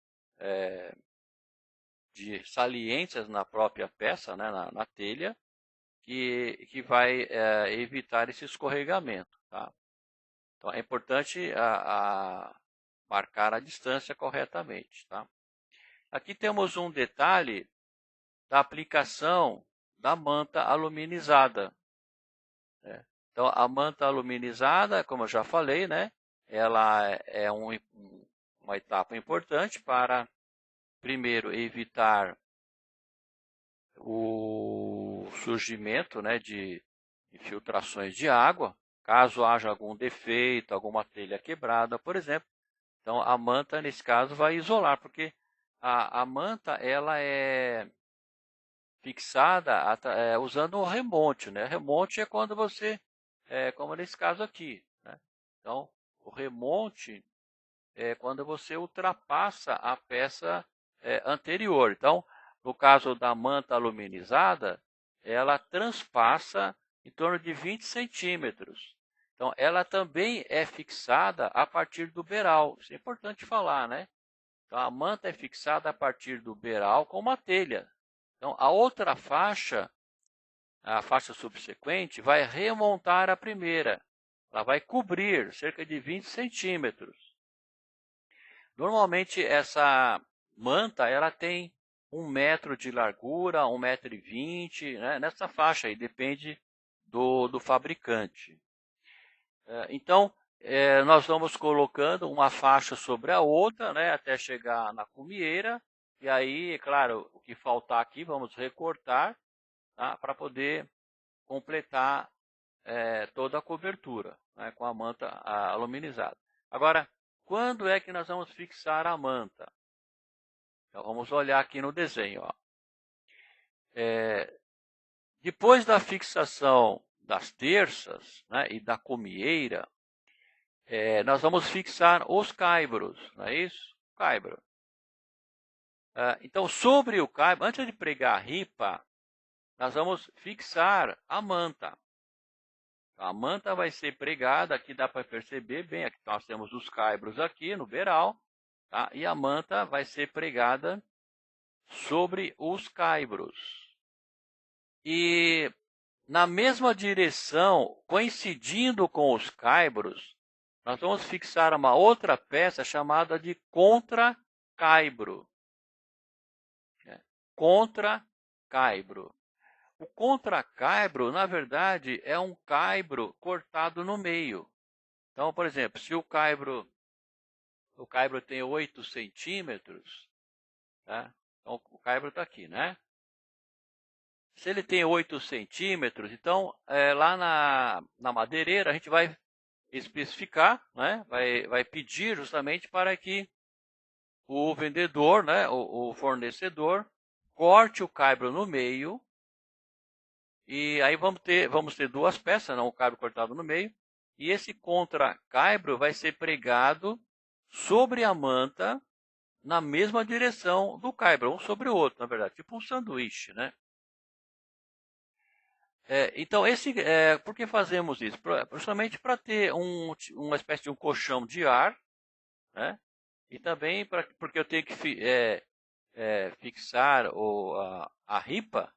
saliências na própria peça, né, na telha, que vai evitar esse escorregamento. Tá? Então, é importante marcar a distância corretamente. Tá? Aqui temos um detalhe da aplicação da manta aluminizada. Né? Então, a manta aluminizada, como eu já falei, né, ela é uma etapa importante para, primeiro, evitar o surgimento, né, de infiltrações de água, caso haja algum defeito, alguma telha quebrada, por exemplo. Então, a manta, nesse caso, vai isolar, porque a manta ela é fixada usando o remonte, né? Remonte é quando você, como nesse caso aqui, né? Então, o remonte é quando você ultrapassa a peça anterior. Então, no caso da manta aluminizada, ela transpassa em torno de 20 centímetros. Então, ela também é fixada a partir do beiral. Isso é importante falar, né? Então, a manta é fixada a partir do beiral com uma telha. Então, a outra faixa, a faixa subsequente, vai remontar a primeira. Ela vai cobrir cerca de 20 centímetros. Normalmente, essa manta ela tem 1 metro de largura, 1,20 m, né? Nessa faixa aí, depende do fabricante. Então, nós vamos colocando uma faixa sobre a outra, né, até chegar na cumieira. E aí, é claro, o que faltar aqui, vamos recortar, tá, para poder completar toda a cobertura, né, com a manta aluminizada. Agora, quando é que nós vamos fixar a manta? Então, vamos olhar aqui no desenho. Ó. Depois da fixação das terças, né, e da cumieira, nós vamos fixar os caibros, não é isso? Caibro. Então, sobre o caibro, antes de pregar a ripa, nós vamos fixar a manta. A manta vai ser pregada, aqui dá para perceber bem, aqui nós temos os caibros aqui no beiral, tá? E a manta vai ser pregada sobre os caibros. E na mesma direção, coincidindo com os caibros, nós vamos fixar uma outra peça chamada de contracaibro. Contracaibro. O contracaibro, na verdade, é um caibro cortado no meio. Então, por exemplo, se o caibro tem 8 centímetros, tá? Então o caibro está aqui, né? Se ele tem 8 centímetros, então lá na madeireira a gente vai especificar, né? Vai pedir justamente para que o vendedor, né? o fornecedor, corte o caibro no meio. E aí vamos ter duas peças, não, o caibro cortado no meio. E esse contracaibro vai ser pregado sobre a manta na mesma direção do caibro, um sobre o outro, na verdade, tipo um sanduíche, né? Então, por que fazemos isso? Justamente para ter uma espécie de um colchão de ar, né? E também porque eu tenho que fixar a ripa,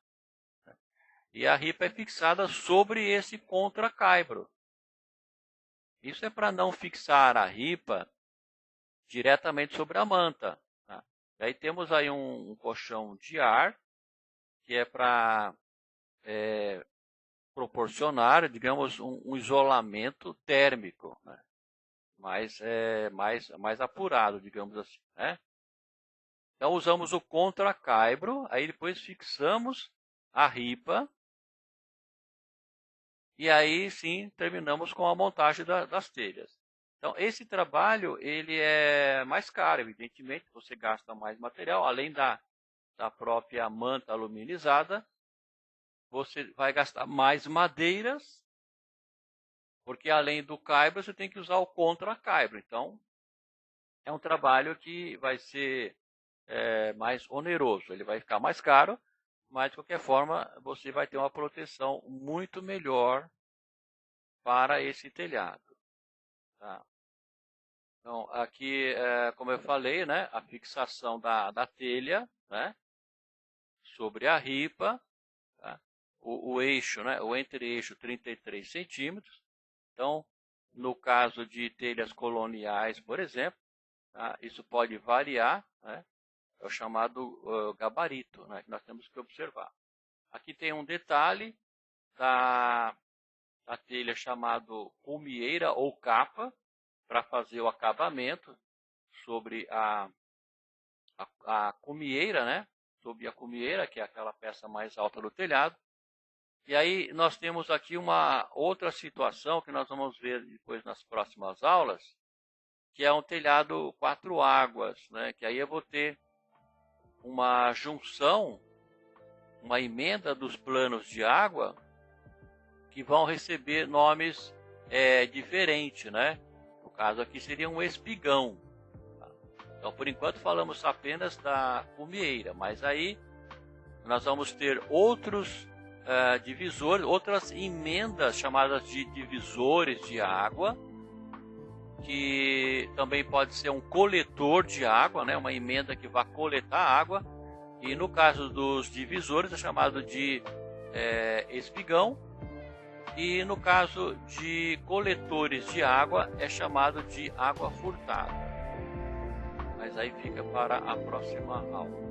e a ripa é fixada sobre esse contracaibro. Isso é para não fixar a ripa diretamente sobre a manta. Tá? Aí temos aí um colchão de ar, que é para proporcionar, digamos, um isolamento térmico, né? mais apurado, digamos assim. Né? Então usamos o contracaibro, aí depois fixamos a ripa, e aí sim terminamos com a montagem das telhas. Então esse trabalho ele é mais caro, evidentemente, você gasta mais material, além da própria manta aluminizada, você vai gastar mais madeiras, porque além do caibro você tem que usar o contracaibro. Então é um trabalho que vai ser mais oneroso, ele vai ficar mais caro, mas de qualquer forma você vai ter uma proteção muito melhor para esse telhado. Tá? Então, aqui, como eu falei, né, a fixação da telha, né, sobre a ripa, tá? O eixo, né, o entre-eixo 33 centímetros. Então, no caso de telhas coloniais, por exemplo, tá, isso pode variar, né, é o chamado gabarito, né, que nós temos que observar. Aqui tem um detalhe da telha chamado cumieira ou capa, para fazer o acabamento sobre a cumieira, né? Sobre a cumieira, que é aquela peça mais alta do telhado. E aí nós temos aqui uma outra situação que nós vamos ver depois nas próximas aulas, que é um telhado 4 águas, né? Que aí eu vou ter uma junção, uma emenda dos planos de água que vão receber nomes diferentes, né? No caso aqui seria um espigão. Tá? Então, por enquanto falamos apenas da cumieira, mas aí nós vamos ter outros divisores, outras emendas chamadas de divisores de água, que também pode ser um coletor de água, né? Uma emenda que vai coletar água, e no caso dos divisores é chamado de espigão, e no caso de coletores de água é chamado de água furtada. Mas aí fica para a próxima aula.